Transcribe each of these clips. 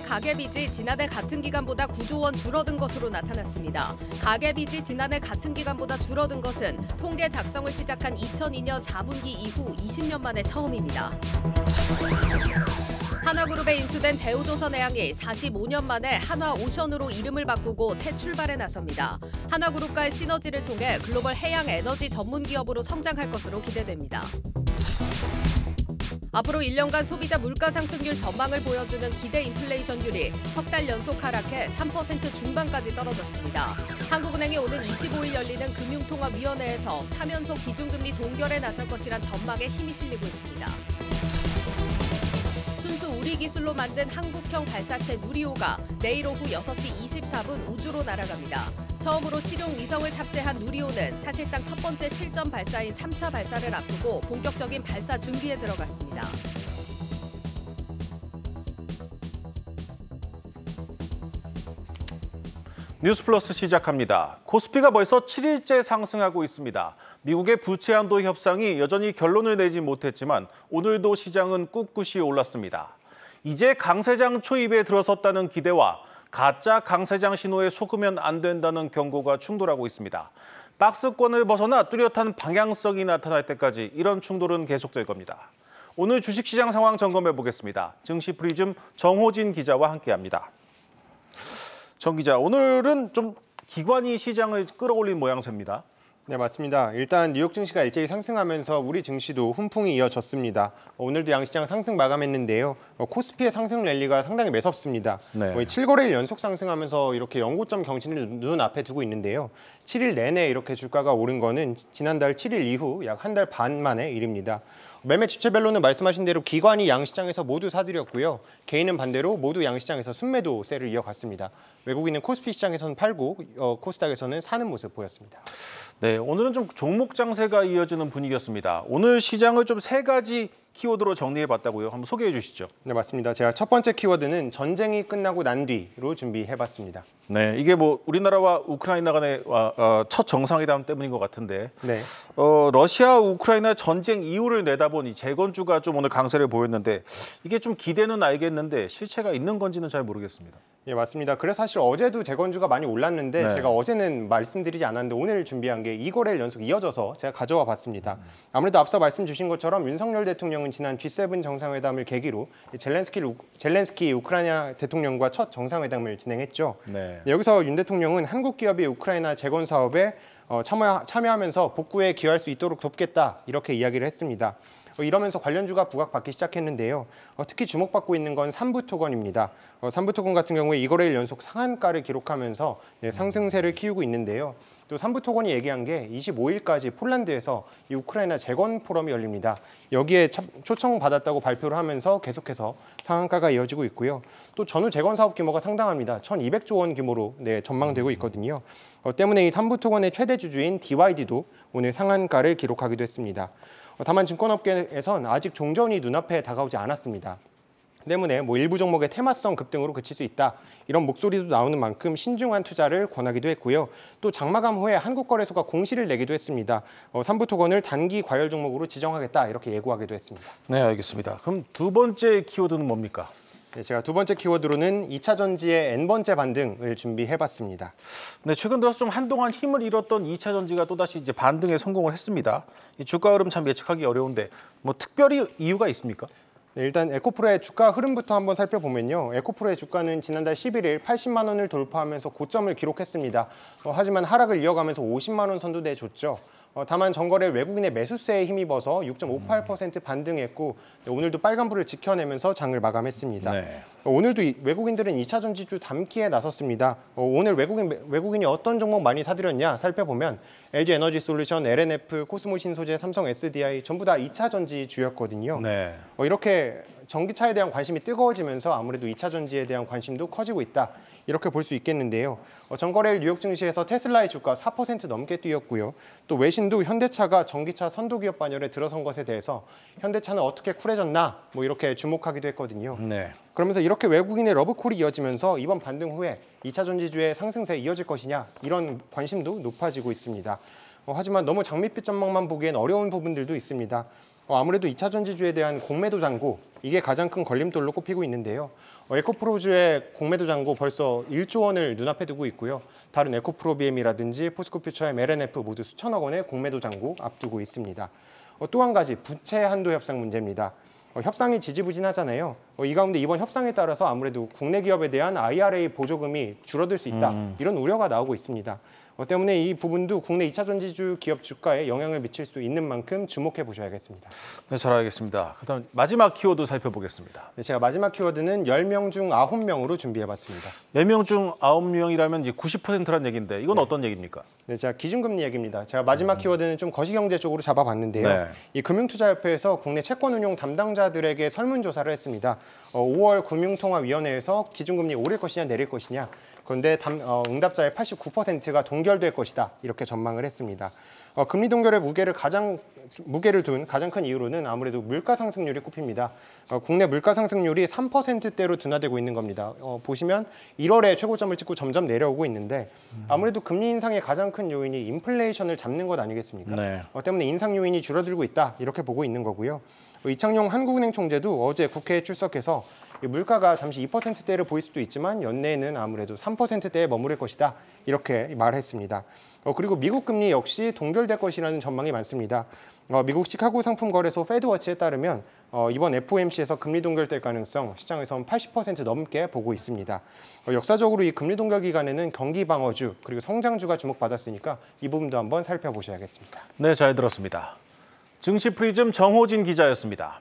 가계빚이 지난해 같은 기간보다 9조 원 줄어든 것으로 나타났습니다. 가계빚이 지난해 같은 기간보다 줄어든 것은 통계 작성을 시작한 2002년 4분기 이후 20년 만에 처음입니다. 한화그룹에 인수된 대우조선해양이 45년 만에 한화오션으로 이름을 바꾸고 새 출발에 나섭니다. 한화그룹과의 시너지를 통해 글로벌 해양 에너지 전문 기업으로 성장할 것으로 기대됩니다. 앞으로 1년간 소비자 물가 상승률 전망을 보여주는 기대 인플레이션율이 석 달 연속 하락해 3% 중반까지 떨어졌습니다. 한국은행이 오는 25일 열리는 금융통화위원회에서 3연속 기준금리 동결에 나설 것이란 전망에 힘이 실리고 있습니다. 순수 우리 기술로 만든 한국형 발사체 누리호가 내일 오후 6시 24분 우주로 날아갑니다. 처음으로 실용 위성을 탑재한 누리호는 사실상 첫 번째 실전 발사인 3차 발사를 앞두고 본격적인 발사 준비에 들어갔습니다. 뉴스플러스 시작합니다. 코스피가 벌써 7일째 상승하고 있습니다. 미국의 부채 한도 협상이 여전히 결론을 내지 못했지만 오늘도 시장은 꿋꿋이 올랐습니다. 이제 강세장 초입에 들어섰다는 기대와 가짜 강세장 신호에 속으면 안 된다는 경고가 충돌하고 있습니다. 박스권을 벗어나 뚜렷한 방향성이 나타날 때까지 이런 충돌은 계속될 겁니다. 오늘 주식시장 상황 점검해 보겠습니다. 증시 프리즘 정호진 기자와 함께합니다. 정 기자, 오늘은 좀 기관이 시장을 끌어올린 모양새입니다. 네, 맞습니다. 일단 뉴욕 증시가 일제히 상승하면서 우리 증시도 훈풍이 이어졌습니다. 오늘도 양시장 상승 마감했는데요. 코스피의 상승 랠리가 상당히 매섭습니다. 네. 거의 7거래일 연속 상승하면서 이렇게 연고점 경신을 눈앞에 두고 있는데요. 7일 내내 이렇게 주가가 오른 거는 지난달 7일 이후 약 한 달 반 만의 일입니다. 매매 주체별로는 말씀하신 대로 기관이 양시장에서 모두 사들였고요. 개인은 반대로 모두 양시장에서 순매도세를 이어갔습니다. 외국인은 코스피 시장에서는 팔고 코스닥에서는 사는 모습 보였습니다. 네, 오늘은 좀 종목 장세가 이어지는 분위기였습니다. 오늘 시장을 좀 세 가지 키워드로 정리해봤다고요. 한번 소개해 주시죠. 네, 맞습니다. 제가 첫 번째 키워드는 전쟁이 끝나고 난 뒤로 준비해봤습니다. 네, 이게 뭐 우리나라와 우크라이나 간의 첫 정상회담 때문인 것 같은데, 네. 러시아 우크라이나 전쟁 이후를 내다보니 재건주가 좀 오늘 강세를 보였는데 이게 좀 기대는 알겠는데 실체가 있는 건지는 잘 모르겠습니다. 예, 맞습니다. 그래서 사실 어제도 재건주가 많이 올랐는데 네. 제가 어제는 말씀드리지 않았는데 오늘 준비한 게 2거래일 연속 이어져서 제가 가져와 봤습니다. 아무래도 앞서 말씀 주신 것처럼 윤석열 대통령은 지난 G7 정상회담을 계기로 젤렌스키 우크라이나 대통령과 첫 정상회담을 진행했죠. 네. 여기서 윤 대통령은 한국 기업이 우크라이나 재건 사업에 참여하면서 복구에 기여할 수 있도록 돕겠다 이렇게 이야기를 했습니다. 이러면서 관련주가 부각받기 시작했는데요. 특히 주목받고 있는 건 삼부토건입니다. 삼부토건 같은 경우에 2거래일 연속 상한가를 기록하면서 상승세를 키우고 있는데요. 또 삼부토건이 얘기한 게 25일까지 폴란드에서 이 우크라이나 재건 포럼이 열립니다. 여기에 초청받았다고 발표를 하면서 계속해서 상한가가 이어지고 있고요. 또 전후 재건 사업 규모가 상당합니다. 1,200조 원 규모로 전망되고 있거든요. 때문에 이 삼부토건의 최대 주주인 DYD도 오늘 상한가를 기록하기도 했습니다. 다만 증권업계에선 아직 종전이 눈앞에 다가오지 않았습니다. 때문에 일부 종목의 테마성 급등으로 그칠 수 있다. 이런 목소리도 나오는 만큼 신중한 투자를 권하기도 했고요. 또 장마감 후에 한국거래소가 공시를 내기도 했습니다. 삼부토건을 단기 과열 종목으로 지정하겠다. 이렇게 예고하기도 했습니다. 네, 알겠습니다. 그럼 두 번째 키워드는 뭡니까? 네, 제가 두 번째 키워드로는 2차 전지의 N번째 반등을 준비해봤습니다. 네, 최근 들어서 좀 한동안 힘을 잃었던 2차 전지가 또다시 이제 반등에 성공을 했습니다. 이 주가 흐름 참 예측하기 어려운데 뭐 특별히 이유가 있습니까? 네, 일단 에코프로의 주가 흐름부터 한번 살펴보면요. 에코프로의 주가는 지난달 11일 80만 원을 돌파하면서 고점을 기록했습니다. 하지만 하락을 이어가면서 50만 원 선도 내줬죠. 다만 전거래 외국인의 매수세에 힘입어서 6.58% 반등했고 오늘도 빨간불을 지켜내면서 장을 마감했습니다. 네. 오늘도 외국인들은 2차 전지주 담기에 나섰습니다. 오늘 외국인이 어떤 종목 많이 사들였냐 살펴보면 LG에너지솔루션, LNF, 코스모신소재, 삼성 SDI 전부 다 2차 전지주였거든요. 네. 이렇게 전기차에 대한 관심이 뜨거워지면서 아무래도 2차 전지에 대한 관심도 커지고 있다. 이렇게 볼 수 있겠는데요. 전거래일 뉴욕 증시에서 테슬라의 주가 4% 넘게 뛰었고요. 또 외신도 현대차가 전기차 선도기업 반열에 들어선 것에 대해서 현대차는 어떻게 쿨해졌나 이렇게 주목하기도 했거든요. 네. 그러면서 이렇게 외국인의 러브콜이 이어지면서 이번 반등 후에 2차 전지주의 상승세 이어질 것이냐 이런 관심도 높아지고 있습니다. 하지만 너무 장밋빛 전망만 보기엔 어려운 부분들도 있습니다. 아무래도 2차 전지주에 대한 공매도 잔고 이게 가장 큰 걸림돌로 꼽히고 있는데요. 에코프로주의 공매도 잔고 벌써 1조 원을 눈앞에 두고 있고요. 다른 에코프로비엠이라든지 포스코퓨처의 LNF 모두 수천억 원의 공매도 잔고 앞두고 있습니다. 또 한 가지 부채 한도 협상 문제입니다. 협상이 지지부진하잖아요. 이 가운데 이번 협상에 따라서 아무래도 국내 기업에 대한 IRA 보조금이 줄어들 수 있다. 이런 우려가 나오고 있습니다. 때문에 이 부분도 국내 2차 전지주 기업 주가에 영향을 미칠 수 있는 만큼 주목해 보셔야겠습니다. 네, 잘 알겠습니다. 그다음 마지막 키워드 살펴보겠습니다. 네, 제가 마지막 키워드는 10명 중 9명으로 준비해봤습니다. 10명 중 9명이라면 이제 90%란 얘기인데 이건 어떤 얘기입니까? 네, 제가 기준금리 얘기입니다. 제가 마지막 키워드는 좀 거시경제 쪽으로 잡아봤는데요. 네. 이 금융투자협회에서 국내 채권운용 담당자들에게 설문조사를 했습니다. 5월 금융통화위원회에서 기준금리 오를 것이냐 내릴 것이냐. 그런데 응답자의 89%가 동결될 것이다. 이렇게 전망을 했습니다. 금리 동결의 무게를 둔 가장 큰 이유로는 아무래도 물가 상승률이 꼽힙니다. 국내 물가 상승률이 3%대로 둔화되고 있는 겁니다. 보시면 1월에 최고점을 찍고 점점 내려오고 있는데 아무래도 금리 인상의 가장 큰 요인이 인플레이션을 잡는 것 아니겠습니까? 네. 때문에 인상 요인이 줄어들고 있다 이렇게 보고 있는 거고요. 이창용 한국은행 총재도 어제 국회에 출석해서 물가가 잠시 2%대를 보일 수도 있지만 연내에는 아무래도 3%대에 머무를 것이다 이렇게 말했습니다. 그리고 미국 금리 역시 동결될 것이라는 전망이 많습니다. 미국 시카고 상품거래소 페드워치에 따르면 이번 FOMC에서 금리 동결될 가능성 시장에서는 80% 넘게 보고 있습니다. 역사적으로 이 금리 동결 기간에는 경기 방어주 그리고 성장주가 주목받았으니까 이 부분도 한번 살펴보셔야겠습니다. 네, 잘 들었습니다. 증시 프리즘 정호진 기자였습니다.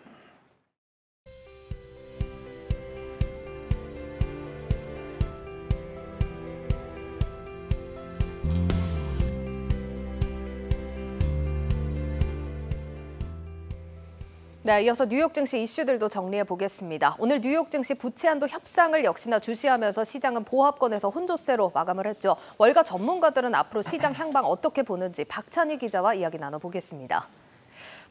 네, 이어서 뉴욕 증시 이슈들도 정리해 보겠습니다. 오늘 뉴욕 증시 부채 한도 협상을 역시나 주시하면서 시장은 보합권에서 혼조세로 마감을 했죠. 월가 전문가들은 앞으로 시장 향방 어떻게 보는지 박찬희 기자와 이야기 나눠보겠습니다.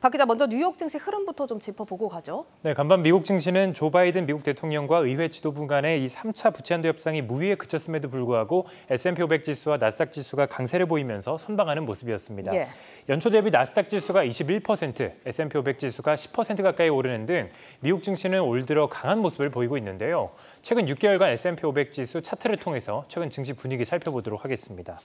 박 기자, 먼저 뉴욕 증시 흐름부터 좀 짚어보고 가죠. 네, 간밤 미국 증시는 조 바이든 미국 대통령과 의회 지도부 간의 이 3차 부채 한도 협상이 무위에 그쳤음에도 불구하고 S&P 500 지수와 나스닥 지수가 강세를 보이면서 선방하는 모습이었습니다. 예. 연초 대비 나스닥 지수가 21%, S&P 500 지수가 10% 가까이 오르는 등 미국 증시는 올 들어 강한 모습을 보이고 있는데요. 최근 6개월간 S&P 500 지수 차트를 통해서 최근 증시 분위기 살펴보도록 하겠습니다.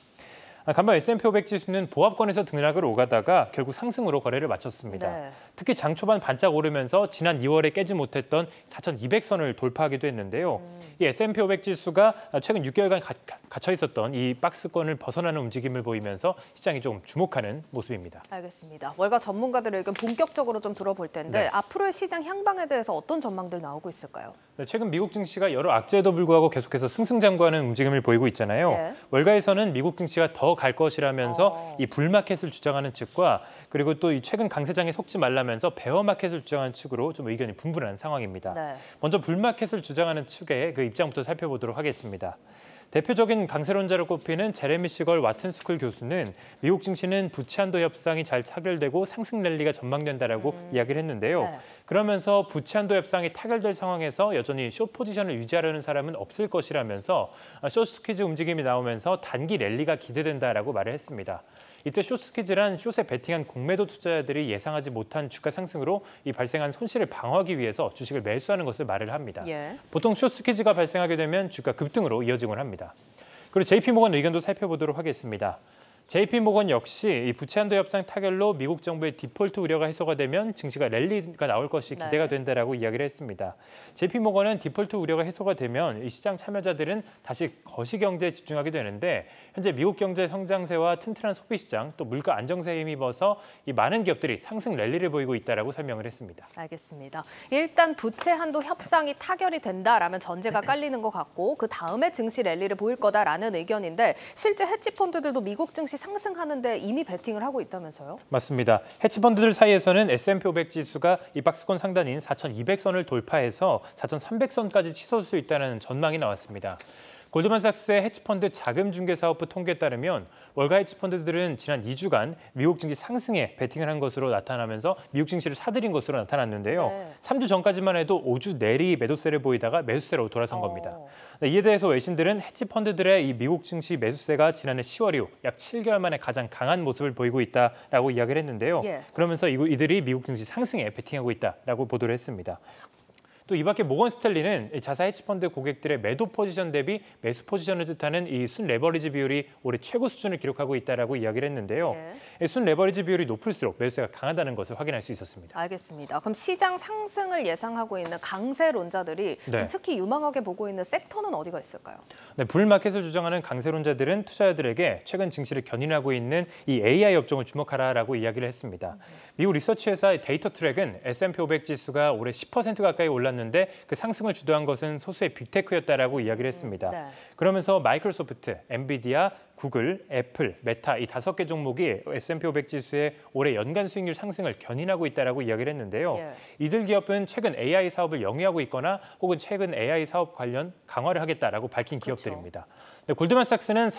간밤 S&P 500 지수는 보합권에서 등락을 오가다가 결국 상승으로 거래를 마쳤습니다. 네. 특히 장 초반 반짝 오르면서 지난 2월에 깨지 못했던 4,200선을 돌파하기도 했는데요. 이 S&P 500 지수가 최근 6개월간 갇혀 있었던 이 박스권을 벗어나는 움직임을 보이면서 시장이 좀 주목하는 모습입니다. 알겠습니다. 월가 전문가들의 의견 본격적으로 좀 들어볼 텐데 네. 앞으로의 시장 향방에 대해서 어떤 전망들 나오고 있을까요? 네, 최근 미국 증시가 여러 악재에도 불구하고 계속해서 승승장구하는 움직임을 보이고 있잖아요. 네. 월가에서는 미국 증시가 더 갈 것이라면서 이 불마켓을 주장하는 측과 그리고 또 이 최근 강세장에 속지 말라면서 베어마켓을 주장하는 측으로 좀 의견이 분분한 상황입니다. 네. 먼저 불마켓을 주장하는 측의 그 입장부터 살펴보도록 하겠습니다. 대표적인 강세론자로 꼽히는 제레미 시걸 와튼스쿨 교수는 미국 증시는 부채 한도 협상이 잘 타결되고 상승 랠리가 전망된다라고 이야기를 했는데요. 네. 그러면서 부채 한도 협상이 타결될 상황에서 여전히 숏 포지션을 유지하려는 사람은 없을 것이라면서 숏 스퀴즈 움직임이 나오면서 단기 랠리가 기대된다라고 말을 했습니다. 이때 숏 스퀴즈란 숏에 베팅한 공매도 투자자들이 예상하지 못한 주가 상승으로 이 발생한 손실을 방어하기 위해서 주식을 매수하는 것을 말을 합니다. 예. 보통 숏 스퀴즈가 발생하게 되면 주가 급등으로 이어지곤 합니다. 그리고 JP모건 의견도 살펴보도록 하겠습니다. JP모건 역시 이 부채 한도 협상 타결로 미국 정부의 디폴트 우려가 해소가 되면 증시가 랠리가 나올 것이 기대가 된다라고 이야기를 했습니다. JP모건은 디폴트 우려가 해소가 되면 이 시장 참여자들은 다시 거시경제에 집중하게 되는데 현재 미국 경제 성장세와 튼튼한 소비 시장 또 물가 안정세에 힘입어서 이 많은 기업들이 상승 랠리를 보이고 있다라고 설명을 했습니다. 알겠습니다. 일단 부채 한도 협상이 타결이 된다라면 전제가 깔리는 것 같고 그 다음에 증시 랠리를 보일 거다라는 의견인데 실제 헤지펀드들도 미국 증시 상승하는데 이미 베팅을 하고 있다면서요? 맞습니다. 헤지펀드들 사이에서는 S&P 500 지수가 이 박스권 상단인 4,200선을 돌파해서 4,300선까지 치솟을 수 있다는 전망이 나왔습니다. 골드만삭스의 헤지펀드 자금중개사업부 통계에 따르면 월가 헤지펀드들은 지난 2주간 미국 증시 상승에 베팅을 한 것으로 나타나면서 미국 증시를 사들인 것으로 나타났는데요. 네. 3주 전까지만 해도 5주 내리 매도세를 보이다가 매수세로 돌아선 겁니다. 네, 이에 대해서 외신들은 헤지펀드들의 이 미국 증시 매수세가 지난해 10월 이후 약 7개월 만에 가장 강한 모습을 보이고 있다라고 이야기를 했는데요. 예. 그러면서 이들이 미국 증시 상승에 베팅하고 있다라고 보도를 했습니다. 또 이 밖에 모건 스탠리는 자사 헤지펀드 고객들의 매도 포지션 대비 매수 포지션을 뜻하는 이 순 레버리지 비율이 올해 최고 수준을 기록하고 있다라고 이야기를 했는데요. 순 레버리지 비율이 높을수록 매수세가 강하다는 것을 확인할 수 있었습니다. 알겠습니다. 그럼 시장 상승을 예상하고 있는 강세론자들이 좀 특히 유망하게 보고 있는 섹터는 어디가 있을까요? 네, 불마켓을 주장하는 강세론자들은 투자자들에게 최근 증시를 견인하고 있는 이 AI 업종을 주목하라라고 이야기를 했습니다. 미국 리서치 회사 데이터 트랙은 S&P 500 지수가 올해 10% 가까이 올랐는데 그 상승을 주도한 것은 소수의 빅테크였다라고 이야기를 했습니다. 그러면서 마이크로소프트, 엔비디아, 구글, 애플, 메타 이 5개 종목이 S&P 500 지수의 올해 연간 수익률 상승을 견인하고 있다라고 이야기를 했는데요. 이들 기업은 최근 AI 사업을 영위하고 있거나 혹은 최근 AI 사업 관련 강화를 하겠다라고 밝힌 기업들입니다. 골드만삭스는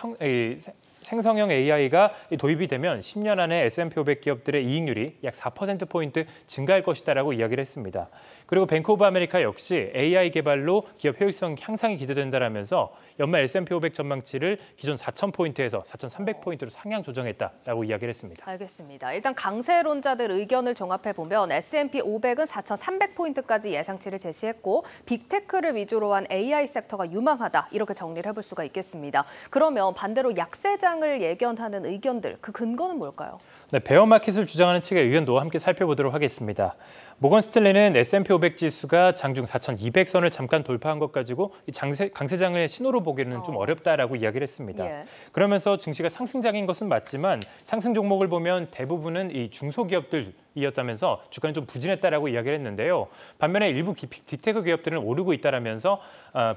생성형 AI가 도입이 되면 10년 안에 S&P 500 기업들의 이익률이 약 4%포인트 증가할 것이다라고 이야기를 했습니다. 그리고 뱅크 오브 아메리카 역시 AI 개발로 기업 효율성 향상이 기대된다라면서 연말 S&P 500 전망치를 기존 4,000포인트에서 4,300포인트로 상향 조정했다라고 이야기를 했습니다. 알겠습니다. 일단 강세론자들 의견을 종합해보면 S&P 500은 4,300포인트까지 예상치를 제시했고 빅테크를 위주로 한 AI 섹터가 유망하다 이렇게 정리를 해볼 수가 있겠습니다. 그러면 반대로 약세장을 예견하는 의견들 그 근거는 뭘까요? 네, 베어마켓을 주장하는 측의 의견도 함께 살펴보도록 하겠습니다. 모건 스탠리는 S&P 500 지수가 장중 4,200선을 잠깐 돌파한 것 가지고 이 강세장을 신호로 보기는 좀 어렵다라고 이야기를 했습니다. 그러면서 증시가 상승장인 것은 맞지만 상승 종목을 보면 대부분은 이 중소기업들이었다면서 주가는 좀 부진했다라고 이야기를 했는데요. 반면에 일부 빅테크 기업들은 오르고 있다라면서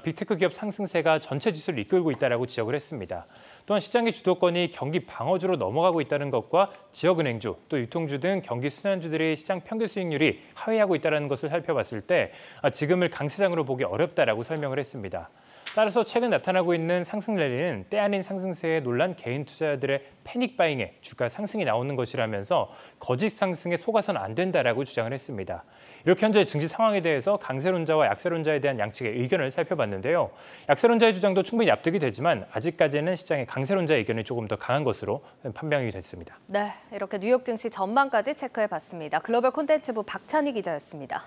빅테크 기업 상승세가 전체 지수를 이끌고 있다라고 지적을 했습니다. 또한 시장의 주도권이 경기 방어주로 넘어가고 있다는 것과 지역은행주, 또 유통주 등 경기 순환주들의 시장 평균 수익률이 하회하고 있다는 것을 살펴봤을 때 지금을 강세장으로 보기 어렵다라고 설명을 했습니다. 따라서 최근 나타나고 있는 상승 랠리는 때 아닌 상승세에 놀란 개인 투자자들의 패닉 바잉에 주가 상승이 나오는 것이라면서 거짓 상승에 속아서는 안 된다라고 주장을 했습니다. 이렇게 현재 증시 상황에 대해서 강세론자와 약세론자에 대한 양측의 의견을 살펴봤는데요. 약세론자의 주장도 충분히 납득이 되지만 아직까지는 시장의 강세론자의 의견이 조금 더 강한 것으로 판명이 됐습니다. 네, 이렇게 뉴욕 증시 전망까지 체크해봤습니다. 글로벌 콘텐츠부 박찬희 기자였습니다.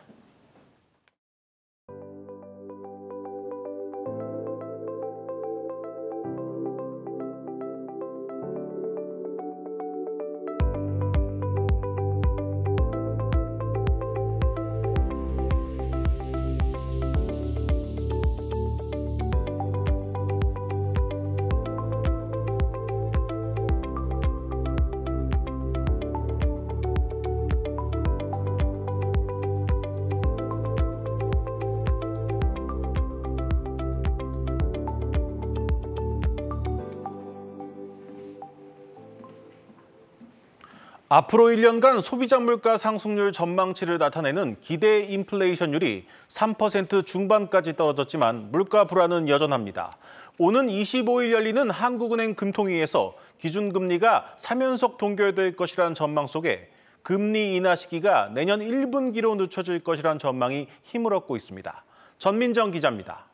앞으로 1년간 소비자 물가 상승률 전망치를 나타내는 기대 인플레이션율이 3% 중반까지 떨어졌지만 물가 불안은 여전합니다. 오는 25일 열리는 한국은행 금통위에서 기준금리가 3연속 동결될 것이라는 전망 속에 금리 인하 시기가 내년 1분기로 늦춰질 것이라는 전망이 힘을 얻고 있습니다. 전민정 기자입니다.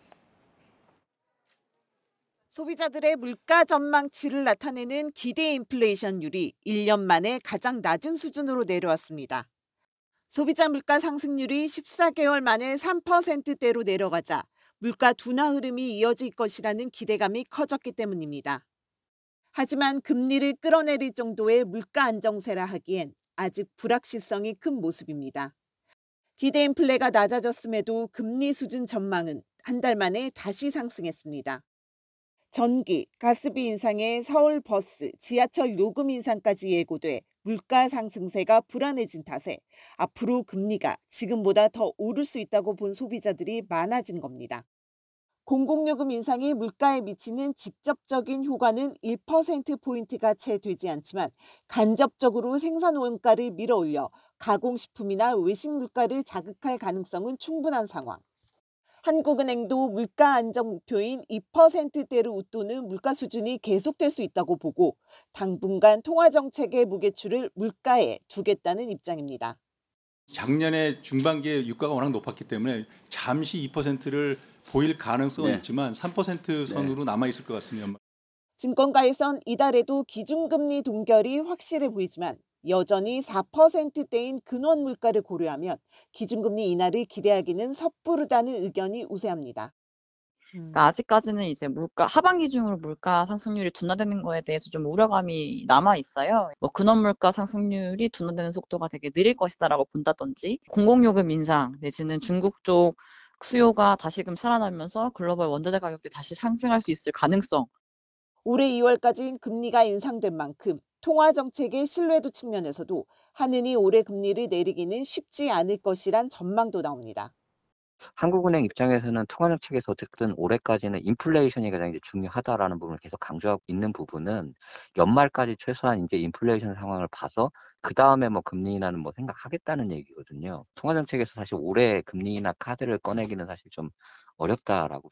소비자들의 물가 전망치를 나타내는 기대 인플레이션율이 1년 만에 가장 낮은 수준으로 내려왔습니다. 소비자 물가 상승률이 14개월 만에 3%대로 내려가자 물가 둔화 흐름이 이어질 것이라는 기대감이 커졌기 때문입니다. 하지만 금리를 끌어내릴 정도의 물가 안정세라 하기엔 아직 불확실성이 큰 모습입니다. 기대 인플레가 낮아졌음에도 금리 수준 전망은 한 달 만에 다시 상승했습니다. 전기, 가스비 인상에 서울 버스, 지하철 요금 인상까지 예고돼 물가 상승세가 불안해진 탓에 앞으로 금리가 지금보다 더 오를 수 있다고 본 소비자들이 많아진 겁니다. 공공요금 인상이 물가에 미치는 직접적인 효과는 1%포인트가 채 되지 않지만 간접적으로 생산 원가를 밀어올려 가공식품이나 외식 물가를 자극할 가능성은 충분한 상황. 한국은행도 물가 안정 목표인 2%대로 웃도는 물가 수준이 계속될 수 있다고 보고 당분간 통화정책의 무게추를 물가에 두겠다는 입장입니다. 작년에 중반기에 유가가 워낙 높았기 때문에 잠시 2%를 보일 가능성은 있지만 3% 선으로 남아있을 것 같습니다. 증권가에선 이달에도 기준금리 동결이 확실해 보이지만 여전히 4%대인 근원 물가를 고려하면 기준금리 인하를 기대하기는 섣부르다는 의견이 우세합니다. 그러니까 아직까지는 이제 물가 하반기 중으로 물가 상승률이 둔화되는 거에 대해서 좀 우려감이 남아 있어요. 뭐 근원 물가 상승률이 둔화되는 속도가 되게 느릴 것이다라고 본다든지 공공요금 인상 내지는 중국 쪽 수요가 다시금 살아나면서 글로벌 원자재 가격들이 다시 상승할 수 있을 가능성. 올해 2월까지 금리가 인상된 만큼 통화 정책의 신뢰도 측면에서도 한은이 올해 금리를 내리기는 쉽지 않을 것이란 전망도 나옵니다. 한국은행 입장에서는 통화정책에서 어쨌든 올해까지는 인플레이션이 가장 이제 중요하다라는 부분을 계속 강조하고 있는 부분은 연말까지 최소한 이제 인플레이션 상황을 봐서 그 다음에 뭐 금리 인하는 뭐 생각하겠다는 얘기거든요. 통화정책에서 사실 올해 금리 인하 카드를 꺼내기는 사실 좀 어렵다라고.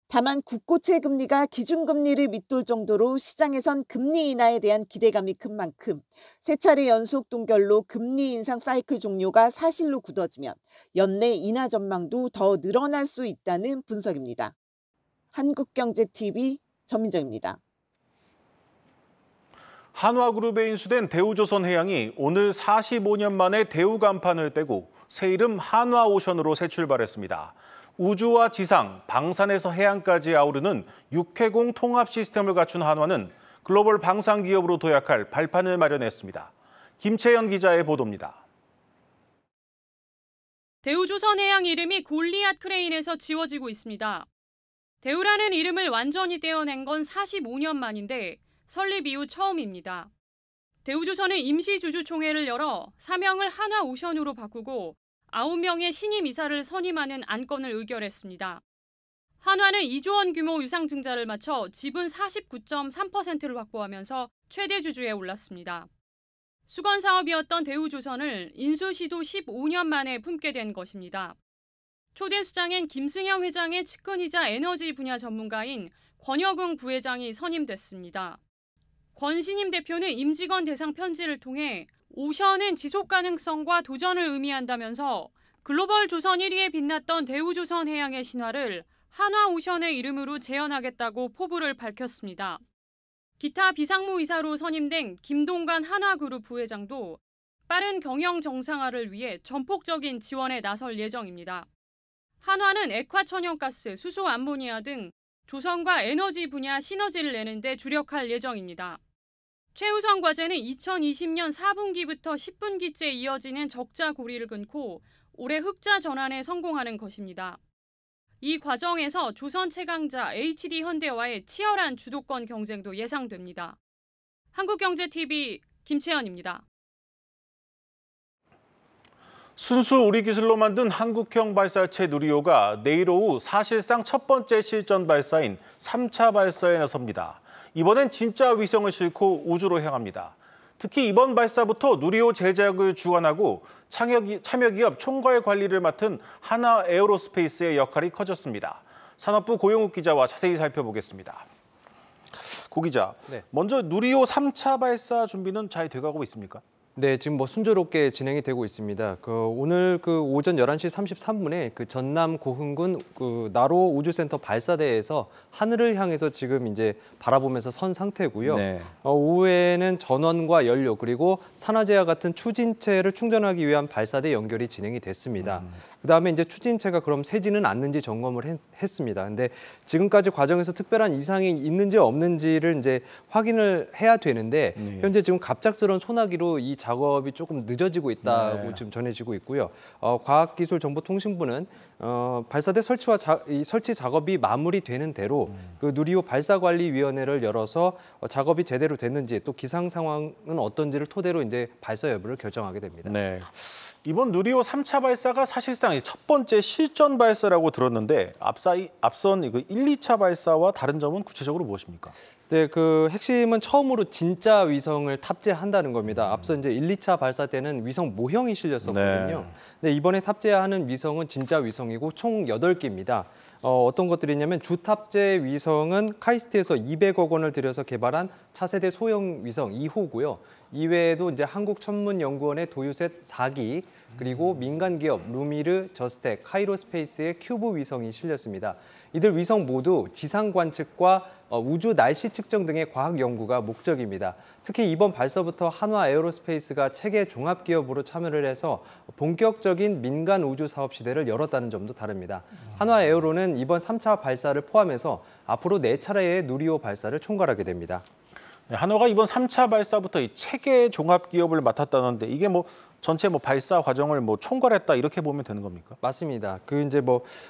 다만 국고채 금리가 기준금리를 밑돌 정도로 시장에선 금리 인하에 대한 기대감이 큰 만큼 세 차례 연속 동결로 금리 인상 사이클 종료가 사실로 굳어지면 연내 인하 전망도 더 늘어날 수 있다는 분석입니다. 한국경제TV 전민정입니다. 한화그룹에 인수된 대우조선해양이 오늘 45년 만에 대우 간판을 떼고 새 이름 한화오션으로 새 출발했습니다. 우주와 지상, 방산에서 해양까지 아우르는 육해공 통합 시스템을 갖춘 한화는 글로벌 방산 기업으로 도약할 발판을 마련했습니다. 김채연 기자의 보도입니다. 대우조선해양 이름이 골리앗 크레인에서 지워지고 있습니다. 대우라는 이름을 완전히 떼어낸 건 45년 만인데 설립 이후 처음입니다. 대우조선은 임시주주총회를 열어 사명을 한화오션으로 바꾸고 9명의 신임 이사를 선임하는 안건을 의결했습니다. 한화는 2조 원 규모 유상증자를 마쳐 지분 49.3%를 확보하면서 최대 주주에 올랐습니다. 수건 사업이었던 대우조선을 인수 시도 15년 만에 품게 된 것입니다. 초대 수장엔 김승현 회장의 측근이자 에너지 분야 전문가인 권혁응 부회장이 선임됐습니다. 권 신임 대표는 임직원 대상 편지를 통해 오션은 지속 가능성과 도전을 의미한다면서 글로벌 조선 1위에 빛났던 대우조선해양의 신화를 한화오션의 이름으로 재현하겠다고 포부를 밝혔습니다. 기타 비상무이사로 선임된 김동관 한화그룹 부회장도 빠른 경영 정상화를 위해 전폭적인 지원에 나설 예정입니다. 한화는 액화천연가스, 수소 암모니아 등 조선과 에너지 분야 시너지를 내는 데 주력할 예정입니다. 최우선 과제는 2020년 4분기부터 10분기째 이어지는 적자 고리를 끊고 올해 흑자 전환에 성공하는 것입니다. 이 과정에서 조선 최강자 HD현대와의 치열한 주도권 경쟁도 예상됩니다. 한국경제TV 김채연입니다. 순수 우리 기술로 만든 한국형 발사체 누리호가 내일 오후 사실상 첫 번째 실전 발사인 3차 발사에 나섭니다. 이번엔 진짜 위성을 싣고 우주로 향합니다. 특히 이번 발사부터 누리호 제작을 주관하고 참여기업 총괄 관리를 맡은 하나에어로스페이스의 역할이 커졌습니다. 산업부 고용욱 기자와 자세히 살펴보겠습니다. 고 기자, 네. 먼저 누리호 3차 발사 준비는 잘 돼가고 있습니까? 네, 지금 뭐 순조롭게 진행이 되고 있습니다. 오늘 오전 11시 33분에 전남 고흥군 나로 우주센터 발사대에서 하늘을 향해서 지금 이제 바라보면서 선 상태고요. 네. 오후에는 전원과 연료 그리고 산화제와 같은 추진체를 충전하기 위한 발사대 연결이 진행이 됐습니다. 그다음에 이제 추진체가 그럼 새지는 않는지 점검을 했습니다. 근데 지금까지 과정에서 특별한 이상이 있는지 없는지를 이제 확인을 해야 되는데 현재 지금 갑작스러운 소나기로 이 작업이 조금 늦어지고 있다고 지금 전해지고 있고요. 과학기술정보통신부는 발사대 설치와 설치 작업이 마무리되는 대로 누리호 발사관리위원회를 열어서 작업이 제대로 됐는지 또 기상 상황은 어떤지를 토대로 이제 발사 여부를 결정하게 됩니다. 네. 이번 누리호 3차 발사가 사실상 첫 번째 실전 발사라고 들었는데 앞선 1, 2차 발사와 다른 점은 구체적으로 무엇입니까? 네, 핵심은 처음으로 진짜 위성을 탑재한다는 겁니다. 앞서 이제 1, 2차 발사 때는 위성 모형이 실렸었거든요. 네, 이번에 탑재하는 위성은 진짜 위성이고 총 8개입니다. 어떤 것들이냐면 주탑재 위성은 카이스트에서 200억 원을 들여서 개발한 차세대 소형 위성 2호고요. 이외에도 이제 한국천문연구원의 도유셋 4기, 그리고 민간 기업 루미르, 저스텍, 카이로스페이스의 큐브 위성이 실렸습니다. 이들 위성 모두 지상 관측과 우주 날씨 측정 등의 과학 연구가 목적입니다. 특히 이번 발사부터 한화 에어로스페이스가 체계 종합 기업으로 참여를 해서 본격적인 민간 우주 사업 시대를 열었다는 점도 다릅니다. 한화 에어로는 이번 3차 발사를 포함해서 앞으로 4차례의 누리호 발사를 총괄하게 됩니다. 한화가 이번 3차 발사부터 이 체계 종합 기업을 맡았다는데 이게 뭐 전체 발사 과정을 총괄했다 이렇게 보면 되는 겁니까? 맞습니다. 이제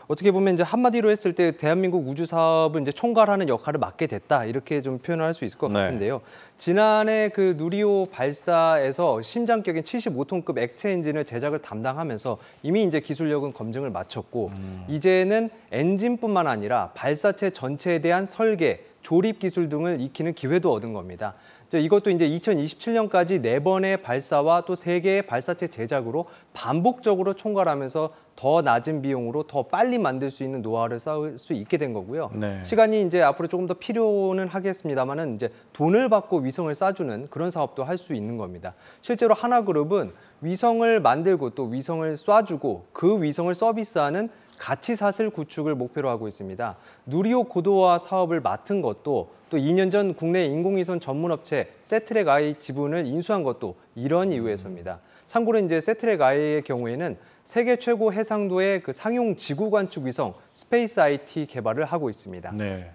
어떻게 보면 이제 한마디로 했을 때 대한민국 우주 사업을 이제 총괄하는 역할을 맡게 됐다 이렇게 좀 표현을 할 수 있을 것 같은데요. 지난해 그 누리호 발사에서 심장격인 75톤급 액체 엔진을 제작을 담당하면서 이미 이제 기술력은 검증을 마쳤고 이제는 엔진뿐만 아니라 발사체 전체에 대한 설계, 조립 기술 등을 익히는 기회도 얻은 겁니다. 이것도 이제 2027년까지 4번의 발사와 또 3개의 발사체 제작으로 반복적으로 총괄하면서 더 낮은 비용으로 더 빨리 만들 수 있는 노하우를 쌓을 수 있게 된 거고요. 시간이 이제 앞으로 조금 더 필요는 하겠습니다만은 이제 돈을 받고 위성을 쏴주는 그런 사업도 할 수 있는 겁니다. 실제로 하나그룹은 위성을 만들고 또 위성을 쏴주고 그 위성을 서비스하는 가치사슬 구축을 목표로 하고 있습니다. 누리호 고도화 사업을 맡은 것도 또 2년 전 국내 인공위성 전문업체 세트랙I 지분을 인수한 것도 이런 이유에서입니다. 참고로 이제 세트랙I의 경우에는 세계 최고 해상도의 그 상용 지구 관측 위성 스페이스 IT 개발을 하고 있습니다. 네.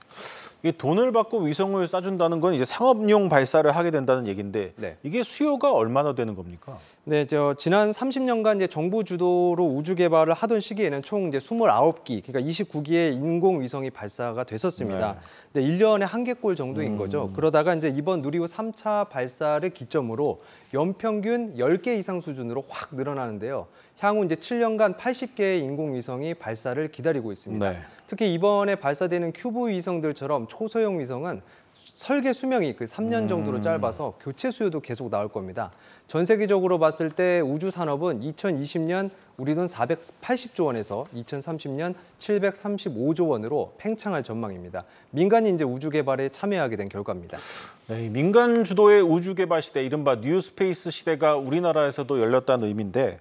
이 돈을 받고 위성을 쏴준다는 건 이제 상업용 발사를 하게 된다는 얘기인데 이게 수요가 얼마나 되는 겁니까? 네, 지난 30년간 이제 정부 주도로 우주 개발을 하던 시기에는 총 이제 29기, 그러니까 29기의 인공위성이 발사가 됐었습니다. 네, 1년에 1개꼴 정도인 거죠. 그러다가 이제 이번 누리호 3차 발사를 기점으로 연평균 10개 이상 수준으로 확 늘어나는데요. 향후 이제 7년간 80개의 인공위성이 발사를 기다리고 있습니다. 특히 이번에 발사되는 큐브 위성들처럼 초소형 위성은 설계 수명이 3년 정도로 짧아서 교체 수요도 계속 나올 겁니다. 전 세계적으로 봤을 때 우주 산업은 2020년 우리 돈 480조 원에서 2030년 735조 원으로 팽창할 전망입니다. 민간이 이제 우주 개발에 참여하게 된 결과입니다. 네, 민간 주도의 우주 개발 시대, 이른바 뉴스페이스 시대가 우리나라에서도 열렸다는 의미인데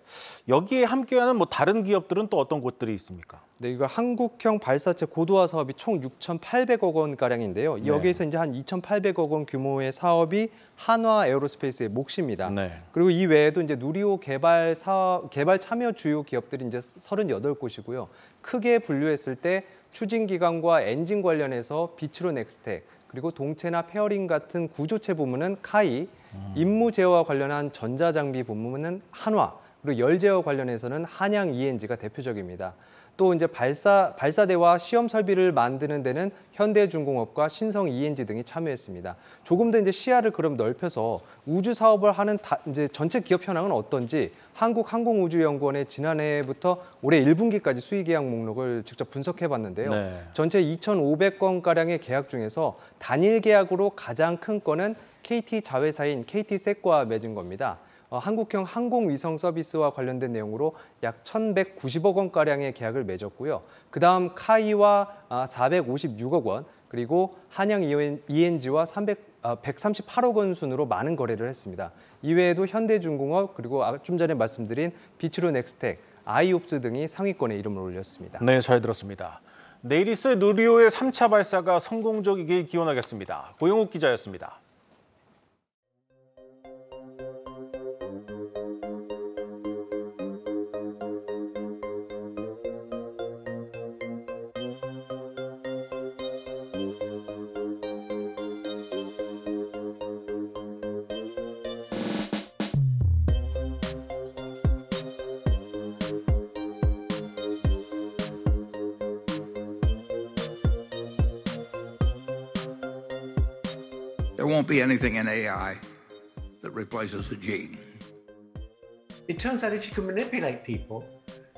여기에 함께하는 다른 기업들은 또 어떤 곳들이 있습니까? 네, 이거 한국형 발사체 고도화 사업이 총 6,800억 원 가량인데요. 여기에서 이제 한 2,800억 원 규모의 사업이 한화 에어로스페이스의 몫입니다. 그리고 이 외에도 이제 누리호 개발 참여 주요 기업들이 이제 38곳이고요. 크게 분류했을 때 추진 기관과 엔진 관련해서 비츠로 넥스텍, 그리고 동체나 페어링 같은 구조체 부문은 카이, 임무 제어와 관련한 전자장비 부문은 한화, 그리고 열 제어 관련해서는 한양 ENG가 대표적입니다. 또 이제 발사대와 시험 설비를 만드는 데는 현대중공업과 신성 ENG 등이 참여했습니다. 조금 더 이제 시야를 그럼 넓혀서 우주 사업을 하는 이제 전체 기업 현황은 어떤지 한국항공우주연구원의 지난해부터 올해 1분기까지 수의 계약 목록을 직접 분석해봤는데요. 전체 2,500건 가량의 계약 중에서 단일 계약으로 가장 큰 건은 KT 자회사인 KT셋과 맺은 겁니다. 한국형 항공위성 서비스와 관련된 내용으로 약 1,190억 원가량의 계약을 맺었고요. 그다음 카이와 456억 원, 그리고 한양 ENG와 138억 원 순으로 많은 거래를 했습니다. 이외에도 현대중공업, 그리고 좀 전에 말씀드린 비츠로 넥스텍, 아이옵스 등이 상위권에 이름을 올렸습니다. 네, 잘 들었습니다. 내일 있을 누리호의 3차 발사가 성공적이길 기원하겠습니다. 고영욱 기자였습니다. There won't be anything in AI that replaces a gene. It turns out if you can manipulate people,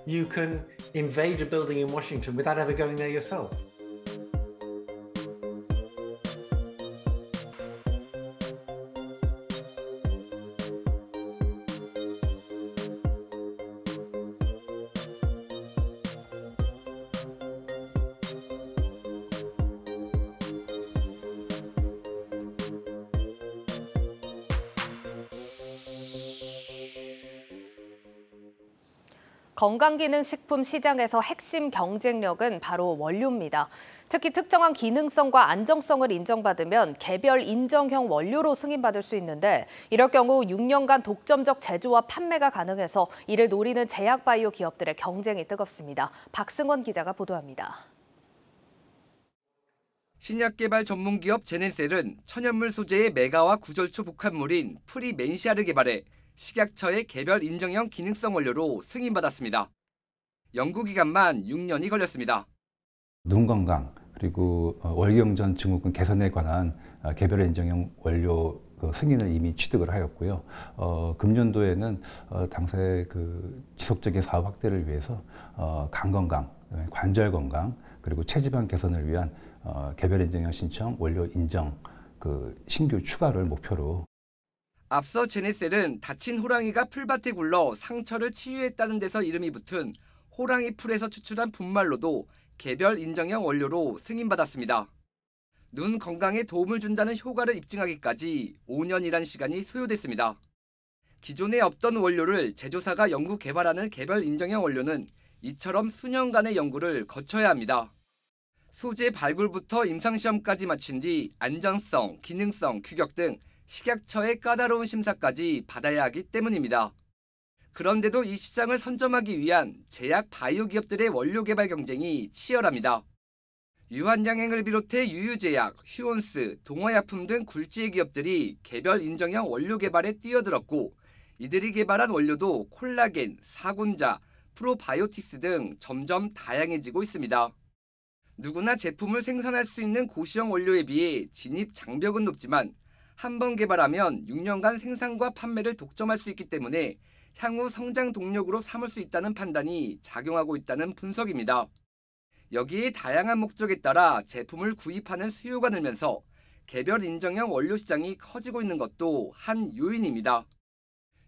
you can invade a building in Washington without ever going there yourself. 건강기능식품 시장에서 핵심 경쟁력은 바로 원료입니다. 특히 특정한 기능성과 안정성을 인정받으면 개별 인정형 원료로 승인받을 수 있는데 이럴 경우 6년간 독점적 제조와 판매가 가능해서 이를 노리는 제약바이오 기업들의 경쟁이 뜨겁습니다. 박승원 기자가 보도합니다. 신약 개발 전문 기업 제네셀은 천연물 소재의 메가와 구절초 복합물인 프리멘시아를 개발해 식약처의 개별 인정형 기능성 원료로 승인받았습니다. 연구기간만 6년이 걸렸습니다. 눈 건강 그리고 월경전 증후군 개선에 관한 개별 인정형 원료 승인을 이미 취득을 하였고요. 금년도에는 당사의 지속적인 사업 확대를 위해서 간 건강, 관절 건강 그리고 체지방 개선을 위한 개별 인정형 신청 원료 인정 신규 추가를 목표로. 앞서 제네셀은 다친 호랑이가 풀밭에 굴러 상처를 치유했다는 데서 이름이 붙은 호랑이 풀에서 추출한 분말로도 개별 인정형 원료로 승인받았습니다. 눈 건강에 도움을 준다는 효과를 입증하기까지 5년이란 시간이 소요됐습니다. 기존에 없던 원료를 제조사가 연구 개발하는 개별 인정형 원료는 이처럼 수년간의 연구를 거쳐야 합니다. 소재 발굴부터 임상시험까지 마친 뒤 안전성, 기능성, 규격 등 식약처의 까다로운 심사까지 받아야 하기 때문입니다. 그런데도 이 시장을 선점하기 위한 제약 바이오 기업들의 원료 개발 경쟁이 치열합니다. 유한양행을 비롯해 유유제약, 휴온스, 동화약품 등 굴지의 기업들이 개별 인정형 원료 개발에 뛰어들었고 이들이 개발한 원료도 콜라겐, 사군자, 프로바이오틱스 등 점점 다양해지고 있습니다. 누구나 제품을 생산할 수 있는 고시형 원료에 비해 진입 장벽은 높지만 한 번 개발하면 6년간 생산과 판매를 독점할 수 있기 때문에 향후 성장 동력으로 삼을 수 있다는 판단이 작용하고 있다는 분석입니다. 여기에 다양한 목적에 따라 제품을 구입하는 수요가 늘면서 개별 인정형 원료 시장이 커지고 있는 것도 한 요인입니다.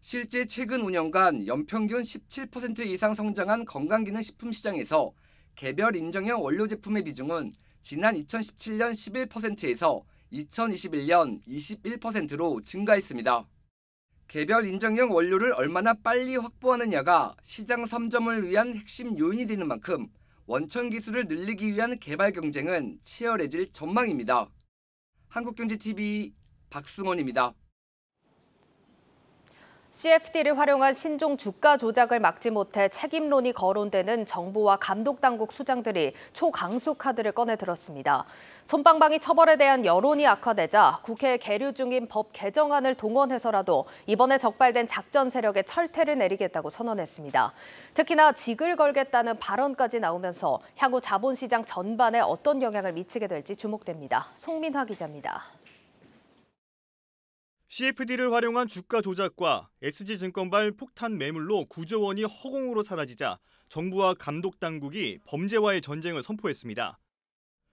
실제 최근 5년간 연평균 17% 이상 성장한 건강기능식품 시장에서 개별 인정형 원료 제품의 비중은 지난 2017년 11%에서 2021년 21%로 증가했습니다. 개별 인정형 원료를 얼마나 빨리 확보하느냐가 시장 선점을 위한 핵심 요인이 되는 만큼 원천 기술을 늘리기 위한 개발 경쟁은 치열해질 전망입니다. 한국경제TV 박승원입니다. CFD를 활용한 신종 주가 조작을 막지 못해 책임론이 거론되는 정부와 감독당국 수장들이 초강수 카드를 꺼내 들었습니다. 솜방망이 처벌에 대한 여론이 악화되자 국회에 계류 중인 법 개정안을 동원해서라도 이번에 적발된 작전 세력에 철퇴를 내리겠다고 선언했습니다. 특히나 직을 걸겠다는 발언까지 나오면서 향후 자본시장 전반에 어떤 영향을 미치게 될지 주목됩니다. 송민화 기자입니다. CFD를 활용한 주가 조작과 SG증권발 폭탄 매물로 9조 원이 허공으로 사라지자 정부와 감독당국이 범죄와의 전쟁을 선포했습니다.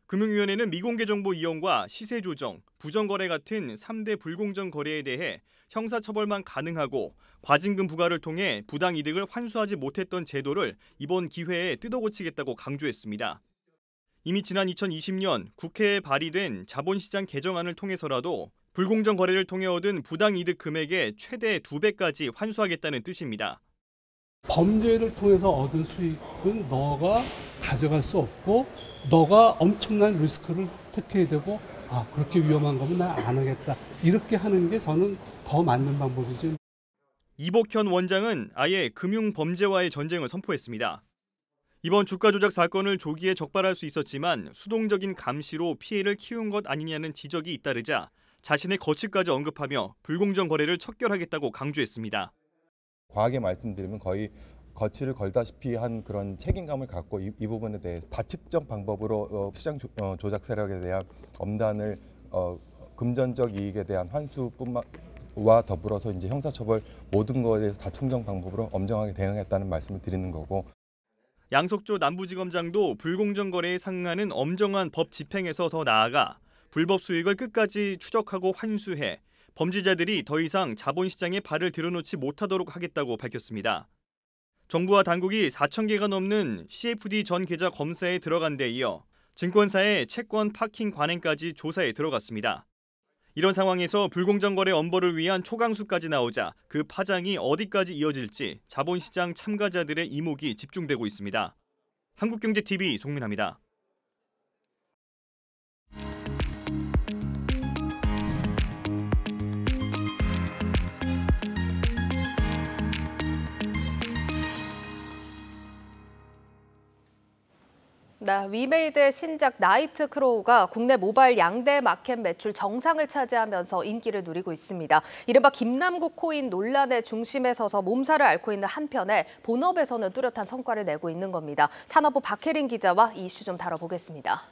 금융위원회는 미공개 정보 이용과 시세 조정, 부정거래 같은 3대 불공정 거래에 대해 형사처벌만 가능하고 과징금 부과를 통해 부당 이득을 환수하지 못했던 제도를 이번 기회에 뜯어고치겠다고 강조했습니다. 이미 지난 2020년 국회에 발의된 자본시장 개정안을 통해서라도 불공정 거래를 통해 얻은 부당 이득 금액의 최대 2배까지 환수하겠다는 뜻입니다. 범죄를 통해서 얻은 수익은 너가 가져갈 수 없고 너가 엄청난 리스크를 택해야 되고 그렇게 위험한 거면 난 안 하겠다. 이렇게 하는 게 저는 더 맞는 방법이죠. 이복현 원장은 아예 금융범죄와의 전쟁을 선포했습니다. 이번 주가 조작 사건을 조기에 적발할 수 있었지만 수동적인 감시로 피해를 키운 것 아니냐는 지적이 잇따르자 자신의 거취까지 언급하며 불공정 거래를 척결하겠다고 강조했습니다. 과하게 말씀드리면 거의 거취를 걸다시피 한 그런 책임감을 갖고 이 부분에 대해 다측적 방법으로 시장 조작 세력에 대한 엄단을 금전적 이익에 대한 환수뿐만과 더불어서 이제 형사처벌 모든 것에 대해서 다측적 방법으로 엄정하게 대응했다는 말씀을 드리는 거고. 양석조 남부지검장도 불공정 거래에 상응하는 엄정한 법 집행에서 더 나아가 불법 수익을 끝까지 추적하고 환수해 범죄자들이 더 이상 자본시장에 발을 들여놓지 못하도록 하겠다고 밝혔습니다. 정부와 당국이 4,000개가 넘는 CFD 전 계좌 검사에 들어간 데 이어 증권사의 채권 파킹 관행까지 조사에 들어갔습니다. 이런 상황에서 불공정 거래 엄벌을 위한 초강수까지 나오자 그 파장이 어디까지 이어질지 자본시장 참가자들의 이목이 집중되고 있습니다. 한국경제TV 송민아입니다. 네, 위메이드의 신작 나이트 크로우가 국내 모바일 양대 마켓 매출 정상을 차지하면서 인기를 누리고 있습니다. 이른바 김남국 코인 논란의 중심에 서서 몸살을 앓고 있는 한편에 본업에서는 뚜렷한 성과를 내고 있는 겁니다. 산업부 박혜린 기자와 이 이슈 좀 다뤄보겠습니다.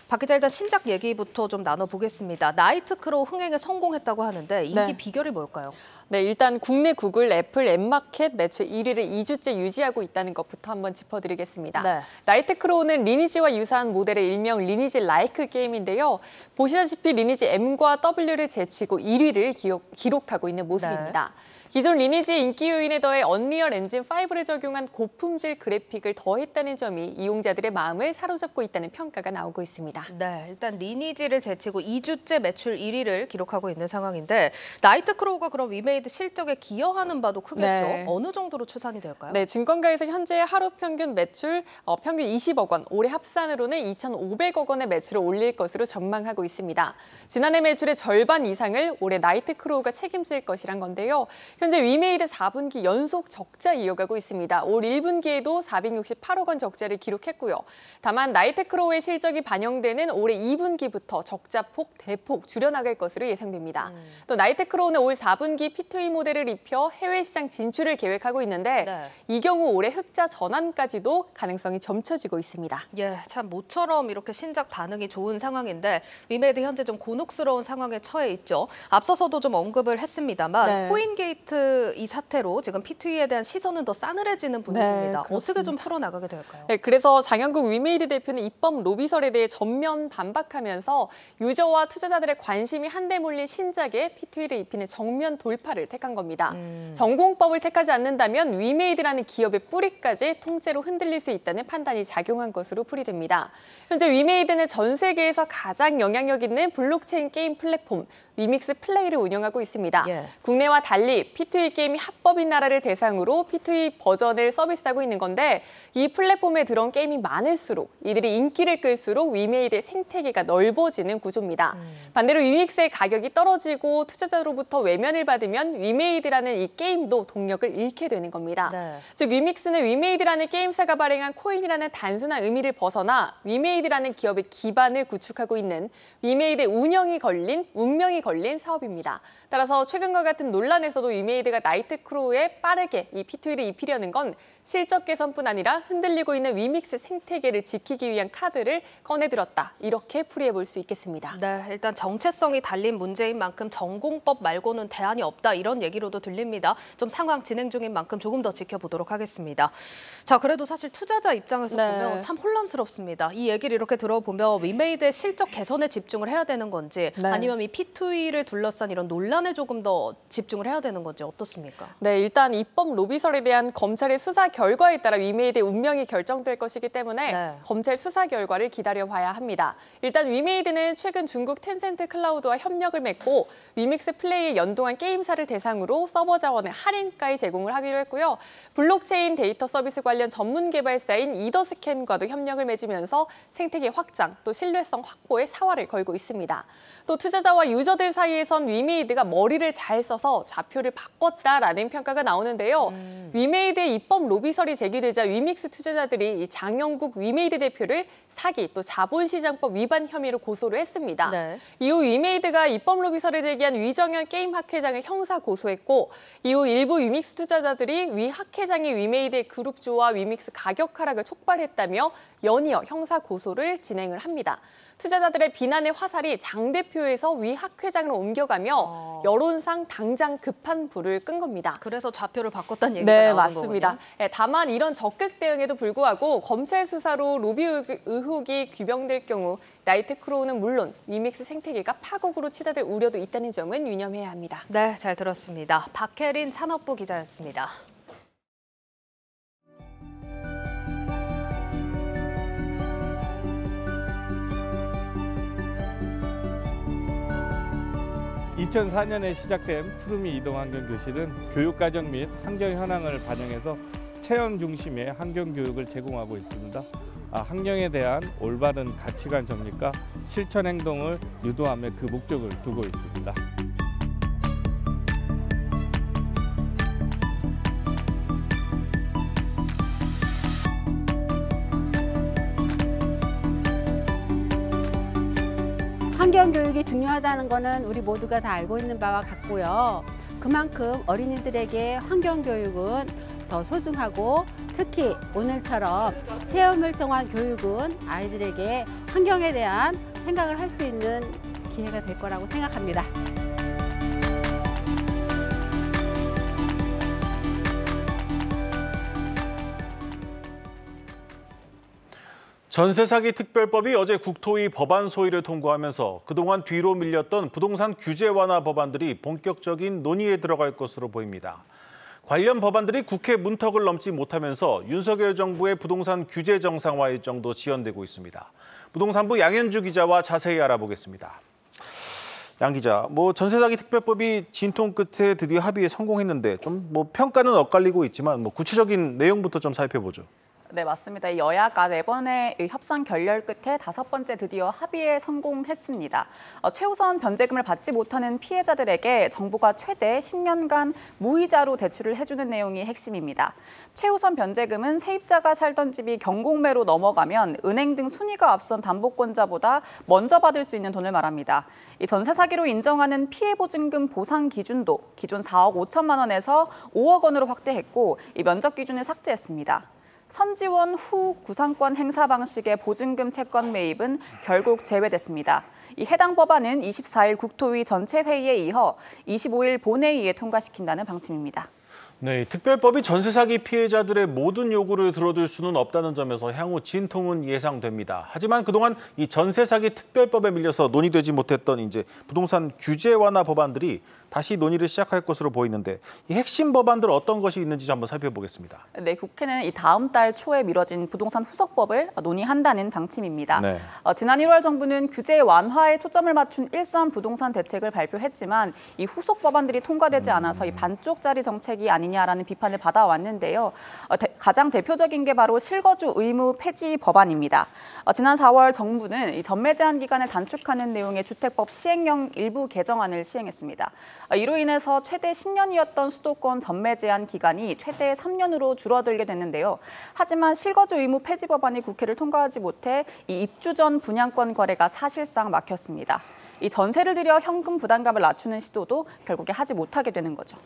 박 기자, 일단 신작 얘기부터 좀 나눠보겠습니다. 나이트 크로우 흥행에 성공했다고 하는데 인기 비결이 뭘까요? 네, 일단 국내 구글, 애플, 앱마켓 매출 1위를 2주째 유지하고 있다는 것부터 한번 짚어드리겠습니다. 네. 나이트 크로우는 리니지와 유사한 모델의 일명 리니지 라이크 게임인데요. 보시다시피 리니지 M과 W를 제치고 1위를 기록하고 있는 모습입니다. 네. 기존 리니지의 인기 요인에 더해 언리얼 엔진 5를 적용한 고품질 그래픽을 더했다는 점이 이용자들의 마음을 사로잡고 있다는 평가가 나오고 있습니다. 네, 일단 리니지를 제치고 2주째 매출 1위를 기록하고 있는 상황인데 나이트 크로우가 그럼 위메이드 실적에 기여하는 바도 크겠죠? 네. 어느 정도로 추산이 될까요? 네, 증권가에서 현재 하루 평균 매출 평균 20억 원, 올해 합산으로는 2,500억 원의 매출을 올릴 것으로 전망하고 있습니다. 지난해 매출의 절반 이상을 올해 나이트 크로우가 책임질 것이란 건데요. 현재 위메이드 4분기 연속 적자 이어가고 있습니다. 올 1분기에도 468억 원 적자를 기록했고요. 다만 나이트 크로우의 실적이 반영되는 올해 2분기부터 적자 폭 대폭 줄여나갈 것으로 예상됩니다. 또 나이트 크로우는 올 4분기 P2E 모델을 입혀 해외 시장 진출을 계획하고 있는데 이 경우 올해 흑자 전환까지도 가능성이 점쳐지고 있습니다. 예, 참 모처럼 이렇게 신작 반응이 좋은 상황인데 위메이드 현재 좀 곤혹스러운 상황에 처해 있죠. 앞서서도 좀 언급을 했습니다만 코인게이트 이 사태로 지금 P2E에 대한 시선은 더 싸늘해지는 분위기입니다. 어떻게 좀 풀어나가게 될까요? 네, 그래서 장영국 위메이드 대표는 입법 로비설에 대해 전면 반박하면서 유저와 투자자들의 관심이 한데 몰린 신작에 P2E를 입히는 정면 돌파를 택한 겁니다. 전공법을 택하지 않는다면 위메이드라는 기업의 뿌리까지 통째로 흔들릴 수 있다는 판단이 작용한 것으로 풀이됩니다. 현재 위메이드는 전 세계에서 가장 영향력 있는 블록체인 게임 플랫폼 위믹스 플레이를 운영하고 있습니다. 국내와 달리 P2E 게임이 합법인 나라를 대상으로 P2E 버전을 서비스하고 있는 건데 이 플랫폼에 들어온 게임이 많을수록 이들이 인기를 끌수록 위메이드의 생태계가 넓어지는 구조입니다. 반대로 위믹스의 가격이 떨어지고 투자자로부터 외면을 받으면 위메이드라는 이 게임도 동력을 잃게 되는 겁니다. 즉 위믹스는 위메이드라는 게임사가 발행한 코인이라는 단순한 의미를 벗어나 위메이드라는 기업의 기반을 구축하고 있는 위메이드의 운명이 걸린 사업입니다. 따라서 최근과 같은 논란에서도 위메이드가 나이트 크로우에 빠르게 이 P2E를 입히려는 건 실적 개선뿐 아니라 흔들리고 있는 위믹스 생태계를 지키기 위한 카드를 꺼내들었다. 이렇게 풀이해 볼 수 있겠습니다. 네, 일단 정체성이 달린 문제인 만큼 전공법 말고는 대안이 없다. 이런 얘기로도 들립니다. 좀 상황 진행 중인 만큼 조금 더 지켜보도록 하겠습니다. 자, 그래도 사실 투자자 입장에서 보면 참 혼란스럽습니다. 이 얘기를 이렇게 들어보면 위메이드의 실적 개선에 집중을 해야 되는 건지 아니면 이 P2E를 둘러싼 이런 논란에 조금 더 집중을 해야 되는 건지 어떻습니까? 네, 일단 입법 로비설에 대한 검찰의 수사 결과에 따라 위메이드의 운명이 결정될 것이기 때문에 검찰 수사 결과를 기다려봐야 합니다. 일단 위메이드는 최근 중국 텐센트 클라우드와 협력을 맺고 위믹스 플레이에 연동한 게임사를 대상으로 서버 자원의 할인가에 제공을 하기로 했고요. 블록체인 데이터 서비스 관련 전문 개발사인 이더스캔과도 협력을 맺으면서 생태계 확장, 또 신뢰성 확보에 사활을 걸고 있습니다. 또 투자자와 유저들 사이에선 위메이드가 머리를 잘 써서 좌표를 바꿨다라는 평가가 나오는데요. 위메이드의 입법 로비설이 제기되자 위믹스 투자자들이 이 장영국 위메이드 대표를 사기 또 자본시장법 위반 혐의로 고소를 했습니다. 이후 위메이드가 입법 로비설을 제기한 위정현 게임 학회장을 형사 고소했고 이후 일부 위믹스 투자자들이 위 학회장이 위메이드의 그룹주와 위믹스 가격 하락을 촉발했다며 연이어 형사 고소를 진행을 합니다. 투자자들의 비난의 화살이 장 대표에서 위 학회장으로 옮겨가며 여론상 당장 급한 불을 끈 겁니다. 그래서 좌표를 바꿨다는 얘기가 나오는 맞습니다. 거군요. 네, 다만 이런 적극 대응에도 불구하고 검찰 수사로 로비 의혹이 규명될 경우 나이트 크로우는 물론 위믹스 생태계가 파국으로 치닫을 우려도 있다는 점은 유념해야 합니다. 네, 잘 들었습니다. 박혜린 산업부 기자였습니다. 2004년에 시작된 푸르미 이동환경교실은 교육과정 및 환경 현황을 반영해서 체험 중심의 환경교육을 제공하고 있습니다. 환경에 대한 올바른 가치관 정립과 실천 행동을 유도하며 그 목적을 두고 있습니다. 환경교육이 중요하다는 것은 우리 모두가 다 알고 있는 바와 같고요. 그만큼 어린이들에게 환경교육은 더 소중하고 특히 오늘처럼 체험을 통한 교육은 아이들에게 환경에 대한 생각을 할 수 있는 기회가 될 거라고 생각합니다. 전세 사기 특별법이 어제 국토위 법안 소위를 통과하면서 그동안 뒤로 밀렸던 부동산 규제 완화 법안들이 본격적인 논의에 들어갈 것으로 보입니다. 관련 법안들이 국회 문턱을 넘지 못하면서 윤석열 정부의 부동산 규제 정상화 일정도 지연되고 있습니다. 부동산부 양현주 기자와 자세히 알아보겠습니다. 양 기자, 전세 사기 특별법이 진통 끝에 드디어 합의에 성공했는데 좀 평가는 엇갈리고 있지만 구체적인 내용부터 좀 살펴보죠. 네, 맞습니다. 여야가 4번의 협상 결렬 끝에 5번째 드디어 합의에 성공했습니다. 최우선 변제금을 받지 못하는 피해자들에게 정부가 최대 10년간 무이자로 대출을 해주는 내용이 핵심입니다. 최우선 변제금은 세입자가 살던 집이 경공매로 넘어가면 은행 등 순위가 앞선 담보권자보다 먼저 받을 수 있는 돈을 말합니다. 이 전세 사기로 인정하는 피해보증금 보상 기준도 기존 4억 5천만 원에서 5억 원으로 확대했고 이 면적 기준을 삭제했습니다. 선지원 후 구상권 행사 방식의 보증금 채권 매입은 결국 제외됐습니다. 이 해당 법안은 24일 국토위 전체 회의에 이어 25일 본회의에 통과시킨다는 방침입니다. 네, 특별법이 전세 사기 피해자들의 모든 요구를 들어줄 수는 없다는 점에서 향후 진통은 예상됩니다. 하지만 그동안 이 전세 사기 특별법에 밀려서 논의되지 못했던 이제 부동산 규제 완화 법안들이 다시 논의를 시작할 것으로 보이는데 이 핵심 법안들 어떤 것이 있는지 한번 살펴보겠습니다. 네, 국회는 이 다음 달 초에 미뤄진 부동산 후속법을 논의한다는 방침입니다. 네. 지난 1월 정부는 규제 완화에 초점을 맞춘 일선 부동산 대책을 발표했지만 이 후속 법안들이 통과되지 않아서 이 반쪽짜리 정책이 아니냐라는 비판을 받아왔는데요. 가장 대표적인 게 바로 실거주 의무 폐지 법안입니다. 지난 4월 정부는 이 전매 제한 기간을 단축하는 내용의 주택법 시행령 일부 개정안을 시행했습니다. 이로 인해서 최대 10년이었던 수도권 전매 제한 기간이 최대 3년으로 줄어들게 됐는데요. 하지만 실거주 의무 폐지 법안이 국회를 통과하지 못해 이 입주 전 분양권 거래가 사실상 막혔습니다. 이 전세를 들여 현금 부담감을 낮추는 시도도 결국에 하지 못하게 되는 거죠.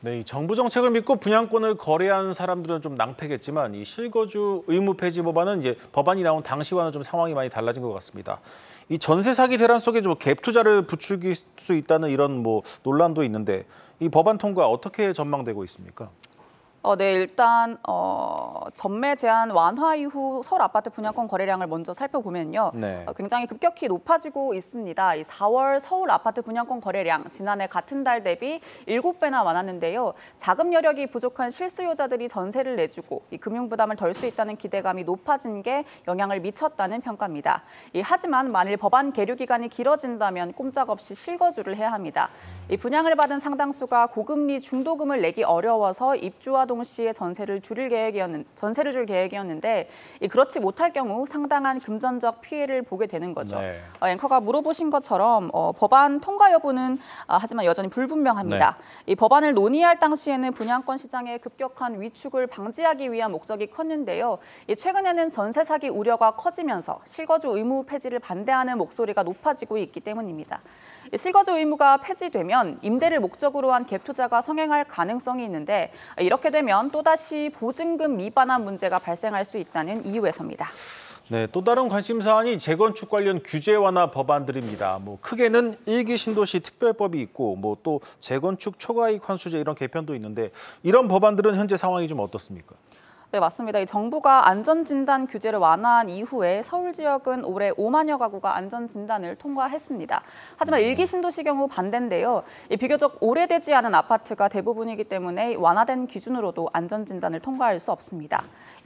네, 이 정부 정책을 믿고 분양권을 거래한 사람들은 좀 낭패겠지만 이 실거주 의무 폐지 법안은 이제 법안이 나온 당시와는 좀 상황이 많이 달라진 것 같습니다. 이 전세 사기 대란 속에 좀 갭 투자를 부추길 수 있다는 이런 논란도 있는데 이 법안 통과 어떻게 전망되고 있습니까? 네, 일단 전매 제한 완화 이후 서울 아파트 분양권 거래량을 먼저 살펴보면요. 네. 굉장히 급격히 높아지고 있습니다. 이 4월 서울 아파트 분양권 거래량 지난해 같은 달 대비 7배나 많았는데요. 자금 여력이 부족한 실수요자들이 전세를 내주고 이 금융 부담을 덜 수 있다는 기대감이 높아진 게 영향을 미쳤다는 평가입니다. 하지만 만일 법안 계류 기간이 길어진다면 꼼짝없이 실거주를 해야 합니다. 이 분양을 받은 상당수가 고금리 중도금을 내기 어려워서 입주와 동시에 전세를 줄 계획이었는데 그렇지 못할 경우 상당한 금전적 피해를 보게 되는 거죠. 네. 앵커가 물어보신 것처럼 법안 통과 여부는 하지만 여전히 불분명합니다. 네. 이 법안을 논의할 당시에는 분양권 시장의 급격한 위축을 방지하기 위한 목적이 컸는데요. 최근에는 전세 사기 우려가 커지면서 실거주 의무 폐지를 반대하는 목소리가 높아지고 있기 때문입니다. 실거주 의무가 폐지되면 임대를 목적으로 한 갭 투자가 성행할 가능성이 있는데 이렇게 되면 또다시 보증금 미반환 문제가 발생할 수 있다는 이유에서입니다. 네, 또 다른 관심 사안이 재건축 관련 규제 완화 법안들입니다. 크게는 1기 신도시 특별법이 있고 또 재건축 초과이익 환수제 이런 개편도 있는데 이런 법안들은 현재 상황이 좀 어떻습니까? 네, 맞습니다. 이 정부가 안전진단 규제를 완화한 이후에 서울 지역은 올해 5만여 가구가 안전진단을 통과했습니다. 하지만 일기 신도시 경우 반대인데요. 비교적 오래되지 않은 아파트가 대부분이기 때문에 완화된 기준으로도 안전진단을 통과할 수 없습니다.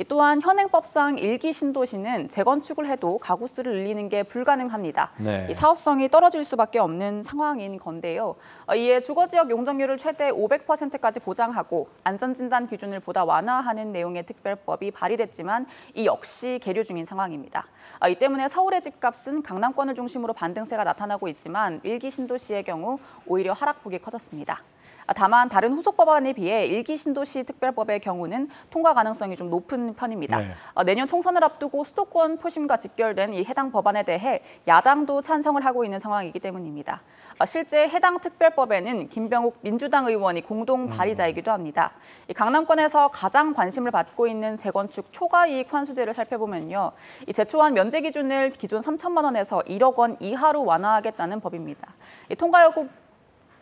또한 현행법상 일기 신도시는 재건축을 해도 가구 수를 늘리는 게 불가능합니다. 네. 이 사업성이 떨어질 수밖에 없는 상황인 건데요. 이에 주거지역 용적률을 최대 500%까지 보장하고 안전진단 기준을 보다 완화하는 내용의 특별법이 발의됐지만 이 역시 계류 중인 상황입니다. 이 때문에 서울의 집값은 강남권을 중심으로 반등세가 나타나고 있지만 일기 신도시의 경우 오히려 하락폭이 커졌습니다. 다만 다른 후속 법안에 비해 일기 신도시 특별법의 경우는 통과 가능성이 좀 높은 편입니다. 네. 내년 총선을 앞두고 수도권 표심과 직결된 이 해당 법안에 대해 야당도 찬성을 하고 있는 상황이기 때문입니다. 실제 해당 특별법에는 김병욱 민주당 의원이 공동 발의자이기도 합니다. 이 강남권에서 가장 관심을 받고 있는 재건축 초과이익 환수제를 살펴보면요. 이 제초안 면제 기준을 기존 3천만 원에서 1억 원 이하로 완화하겠다는 법입니다. 이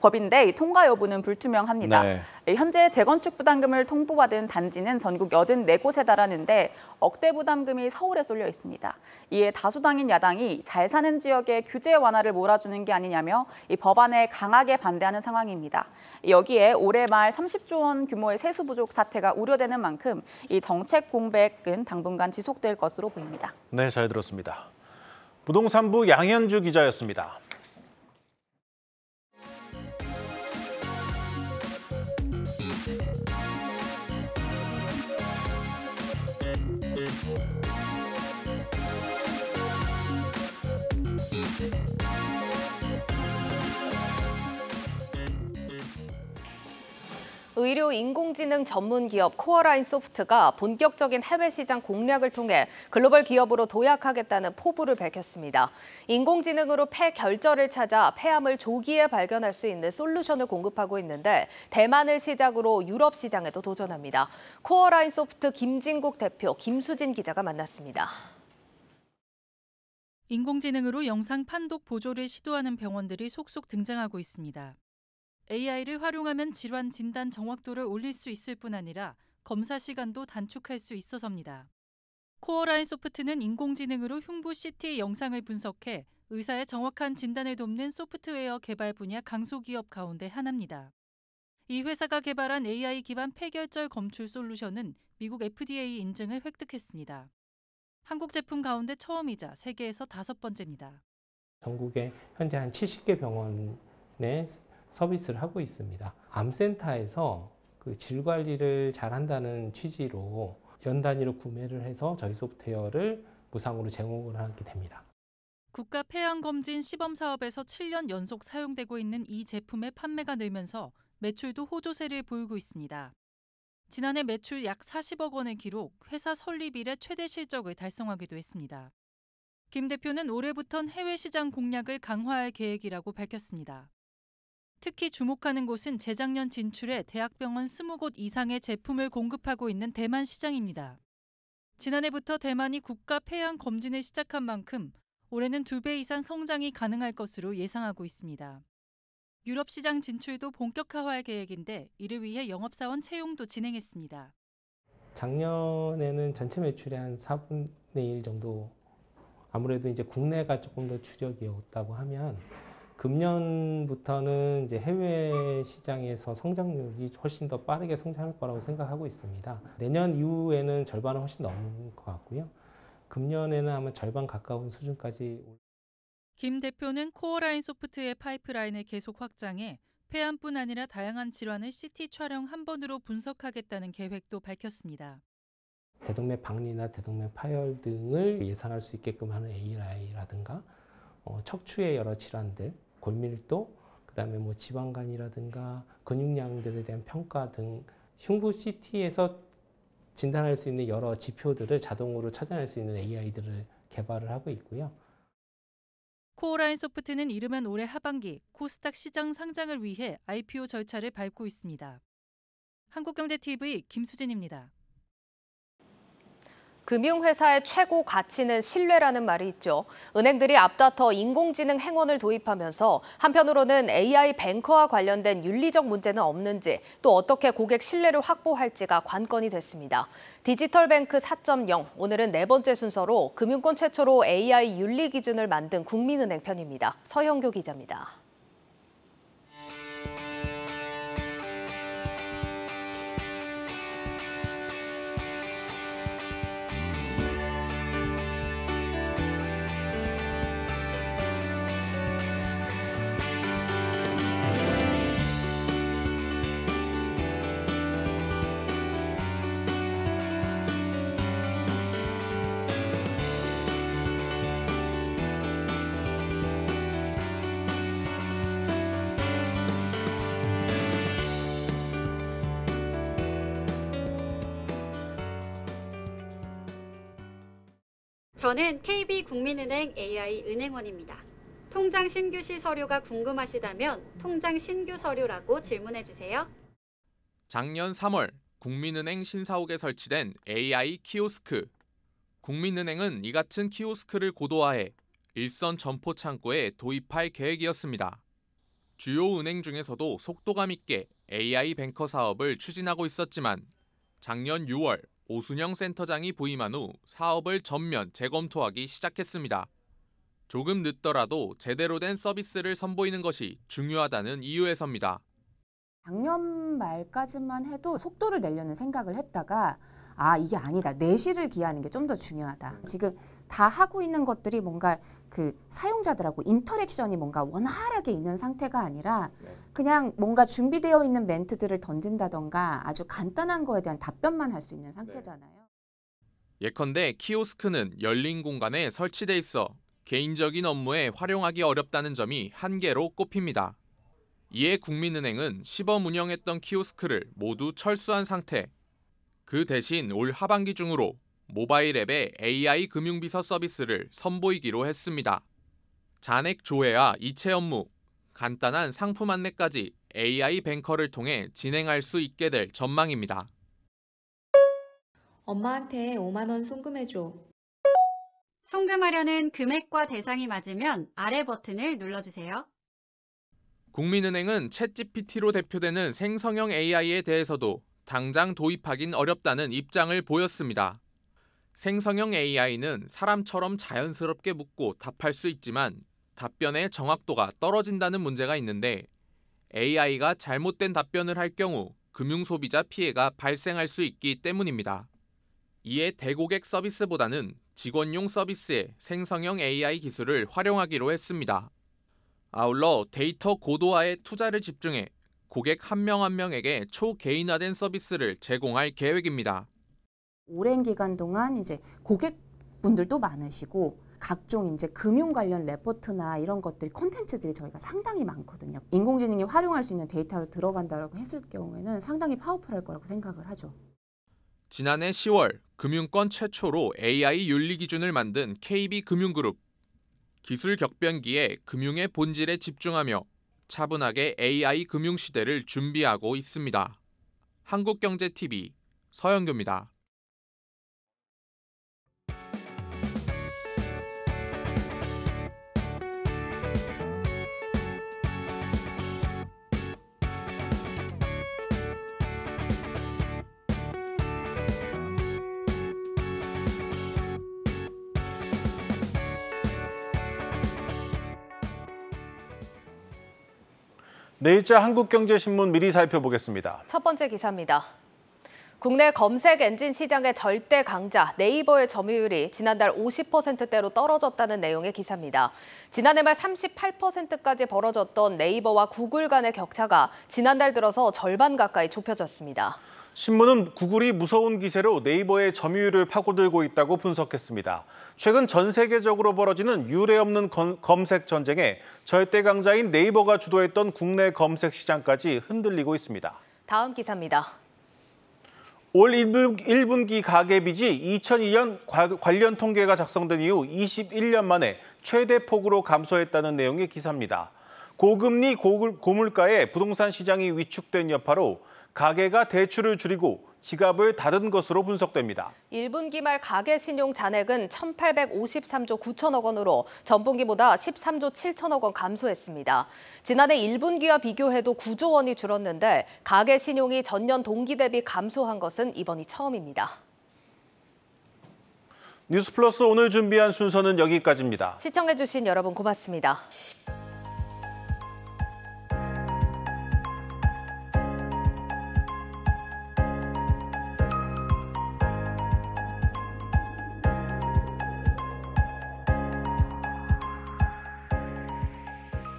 법인데 이 통과 여부는 불투명합니다. 네. 현재 재건축 부담금을 통보받은 단지는 전국 84곳에 달하는데 억대 부담금이 서울에 쏠려 있습니다. 이에 다수당인 야당이 잘 사는 지역에 규제 완화를 몰아주는 게 아니냐며 이 법안에 강하게 반대하는 상황입니다. 여기에 올해 말 30조 원 규모의 세수 부족 사태가 우려되는 만큼 이 정책 공백은 당분간 지속될 것으로 보입니다. 네, 잘 들었습니다. 부동산부 양현주 기자였습니다. 의료 인공지능 전문 기업 코어라인 소프트가 본격적인 해외 시장 공략을 통해 글로벌 기업으로 도약하겠다는 포부를 밝혔습니다. 인공지능으로 폐 결절을 찾아 폐암을 조기에 발견할 수 있는 솔루션을 공급하고 있는데 대만을 시작으로 유럽 시장에도 도전합니다. 코어라인 소프트 김진국 대표, 김수진 기자가 만났습니다. 인공지능으로 영상 판독 보조를 시도하는 병원들이 속속 등장하고 있습니다. AI를 활용하면 질환 진단 정확도를 올릴 수 있을 뿐 아니라 검사 시간도 단축할 수 있어서입니다. 코어라인 소프트는 인공지능으로 흉부 CT 영상을 분석해 의사의 정확한 진단을 돕는 소프트웨어 개발 분야 강소기업 가운데 하나입니다. 이 회사가 개발한 AI 기반 폐결절 검출 솔루션은 미국 FDA 인증을 획득했습니다. 한국 제품 가운데 처음이자 세계에서 5번째입니다. 전국에 현재 한 70개 병원에 서비스를 하고 있습니다. 암센터에서 그 질 관리를 잘 한다는 취지로 연 단위로 구매를 해서 저희 소프트웨어를 무상으로 제공을 하게 됩니다. 국가 폐암 검진 시범 사업에서 7년 연속 사용되고 있는 이 제품의 판매가 늘면서 매출도 호조세를 보이고 있습니다. 지난해 매출 약 40억 원을 기록, 회사 설립 이래 최대 실적을 달성하기도 했습니다. 김 대표는 올해부턴 해외 시장 공략을 강화할 계획이라고 밝혔습니다. 특히 주목하는 곳은 재작년 진출해 대학병원 20곳 이상의 제품을 공급하고 있는 대만 시장입니다. 지난해부터 대만이 국가 폐암 검진을 시작한 만큼 올해는 2배 이상 성장이 가능할 것으로 예상하고 있습니다. 유럽 시장 진출도 본격화할 계획인데 이를 위해 영업사원 채용도 진행했습니다. 작년에는 전체 매출의 한 4분의 1 정도, 아무래도 이제 국내가 조금 더 주력이었다고 하면 금년부터는 이제 해외 시장에서 성장률이 훨씬 더 빠르게 성장할 거라고 생각하고 있습니다. 내년 이후에는 절반은 훨씬 넘을 것 같고요. 금년에는 아마 절반 가까운 수준까지. 김 대표는 코어라인 소프트의 파이프라인을 계속 확장해 폐암뿐 아니라 다양한 질환을 CT 촬영 한 번으로 분석하겠다는 계획도 밝혔습니다. 대동맥 박리나 대동맥 파열 등을 예상할 수 있게끔 하는 AI라든가 척추의 여러 질환들, 골밀도, 그다음에 뭐 지방간이라든가 근육량들에 대한 평가 등 흉부 CT에서 진단할 수 있는 여러 지표들을 자동으로 찾아낼 수 있는 AI들을 개발을 하고 있고요. 코어라인 소프트는 이르면 올해 하반기 코스닥 시장 상장을 위해 IPO 절차를 밟고 있습니다. 한국경제TV 김수진입니다. 금융회사의 최고 가치는 신뢰라는 말이 있죠. 은행들이 앞다퉈 인공지능 행원을 도입하면서 한편으로는 AI 뱅커와 관련된 윤리적 문제는 없는지 또 어떻게 고객 신뢰를 확보할지가 관건이 됐습니다. 디지털뱅크 4.0, 오늘은 네 번째 순서로 금융권 최초로 AI 윤리 기준을 만든 국민은행 편입니다. 서형교 기자입니다. 저는 KB국민은행 AI 은행원입니다. 통장 신규시 서류가 궁금하시다면 통장 신규 서류라고 질문해 주세요. 작년 3월 국민은행 신사옥에 설치된 AI 키오스크. 국민은행은 이 같은 키오스크를 고도화해 일선 점포 창구에 도입할 계획이었습니다. 주요 은행 중에서도 속도감 있게 AI 뱅커 사업을 추진하고 있었지만 작년 6월 오순영 센터장이 부임한 후 사업을 전면 재검토하기 시작했습니다. 조금 늦더라도 제대로 된 서비스를 선보이는 것이 중요하다는 이유에서입니다. 작년 말까지만 해도 속도를 내려는 생각을 했다가 이게 아니다. 내실을 기하는 게 좀 더 중요하다. 지금 다 하고 있는 것들이 뭔가 그 사용자들하고 인터랙션이 뭔가 원활하게 있는 상태가 아니라 그냥 뭔가 준비되어 있는 멘트들을 던진다던가 아주 간단한 거에 대한 답변만 할 수 있는 상태잖아요. 예컨대 키오스크는 열린 공간에 설치돼 있어 개인적인 업무에 활용하기 어렵다는 점이 한계로 꼽힙니다. 이에 국민은행은 시범 운영했던 키오스크를 모두 철수한 상태. 그 대신 올 하반기 중으로 모바일 앱의 AI 금융비서 서비스를 선보이기로 했습니다. 잔액 조회와 이체 업무, 간단한 상품 안내까지 AI 뱅커를 통해 진행할 수 있게 될 전망입니다. 엄마한테 5만 원 송금해줘. 송금하려는 금액과 대상이 맞으면 아래 버튼을 눌러주세요. 국민은행은 챗GPT로 대표되는 생성형 AI에 대해서도 당장 도입하긴 어렵다는 입장을 보였습니다. 생성형 AI는 사람처럼 자연스럽게 묻고 답할 수 있지만 답변의 정확도가 떨어진다는 문제가 있는데 AI가 잘못된 답변을 할 경우 금융소비자 피해가 발생할 수 있기 때문입니다. 이에 대고객 서비스보다는 직원용 서비스에 생성형 AI 기술을 활용하기로 했습니다. 아울러 데이터 고도화에 투자를 집중해 고객 한 명 한 명에게 초개인화된 서비스를 제공할 계획입니다. 오랜 기간 동안 이제 고객분들도 많으시고 각종 이제 금융 관련 레포트나 이런 것들이 콘텐츠들이 저희가 상당히 많거든요. 인공지능이 활용할 수 있는 데이터로 들어간다고 했을 경우에는 상당히 파워풀할 거라고 생각을 하죠. 지난해 10월 금융권 최초로 AI 윤리 기준을 만든 KB금융그룹. 기술 격변기에 금융의 본질에 집중하며 차분하게 AI 금융 시대를 준비하고 있습니다. 한국경제TV 서영교입니다. 내일자 한국경제신문 미리 살펴보겠습니다. 첫 번째 기사입니다. 국내 검색 엔진 시장의 절대 강자 네이버의 점유율이 지난달 50%대로 떨어졌다는 내용의 기사입니다. 지난해 말 38%까지 벌어졌던 네이버와 구글 간의 격차가 지난달 들어서 절반 가까이 좁혀졌습니다. 신문은 구글이 무서운 기세로 네이버의 점유율을 파고들고 있다고 분석했습니다. 최근 전 세계적으로 벌어지는 유례 없는 검색 전쟁에 절대 강자인 네이버가 주도했던 국내 검색 시장까지 흔들리고 있습니다. 다음 기사입니다. 올 1분기 가계빚이 2002년 관련 통계가 작성된 이후 21년 만에 최대 폭으로 감소했다는 내용의 기사입니다. 고금리, 고물가에 부동산 시장이 위축된 여파로 가계가 대출을 줄이고 지갑을 닫은 것으로 분석됩니다. 1분기 말 가계 신용 잔액은 1,853조 9천억 원으로 전분기보다 13조 7천억 원 감소했습니다. 지난해 1분기와 비교해도 9조 원이 줄었는데 가계 신용이 전년 동기 대비 감소한 것은 이번이 처음입니다. 뉴스플러스 오늘 준비한 순서는 여기까지입니다. 시청해주신 여러분 고맙습니다.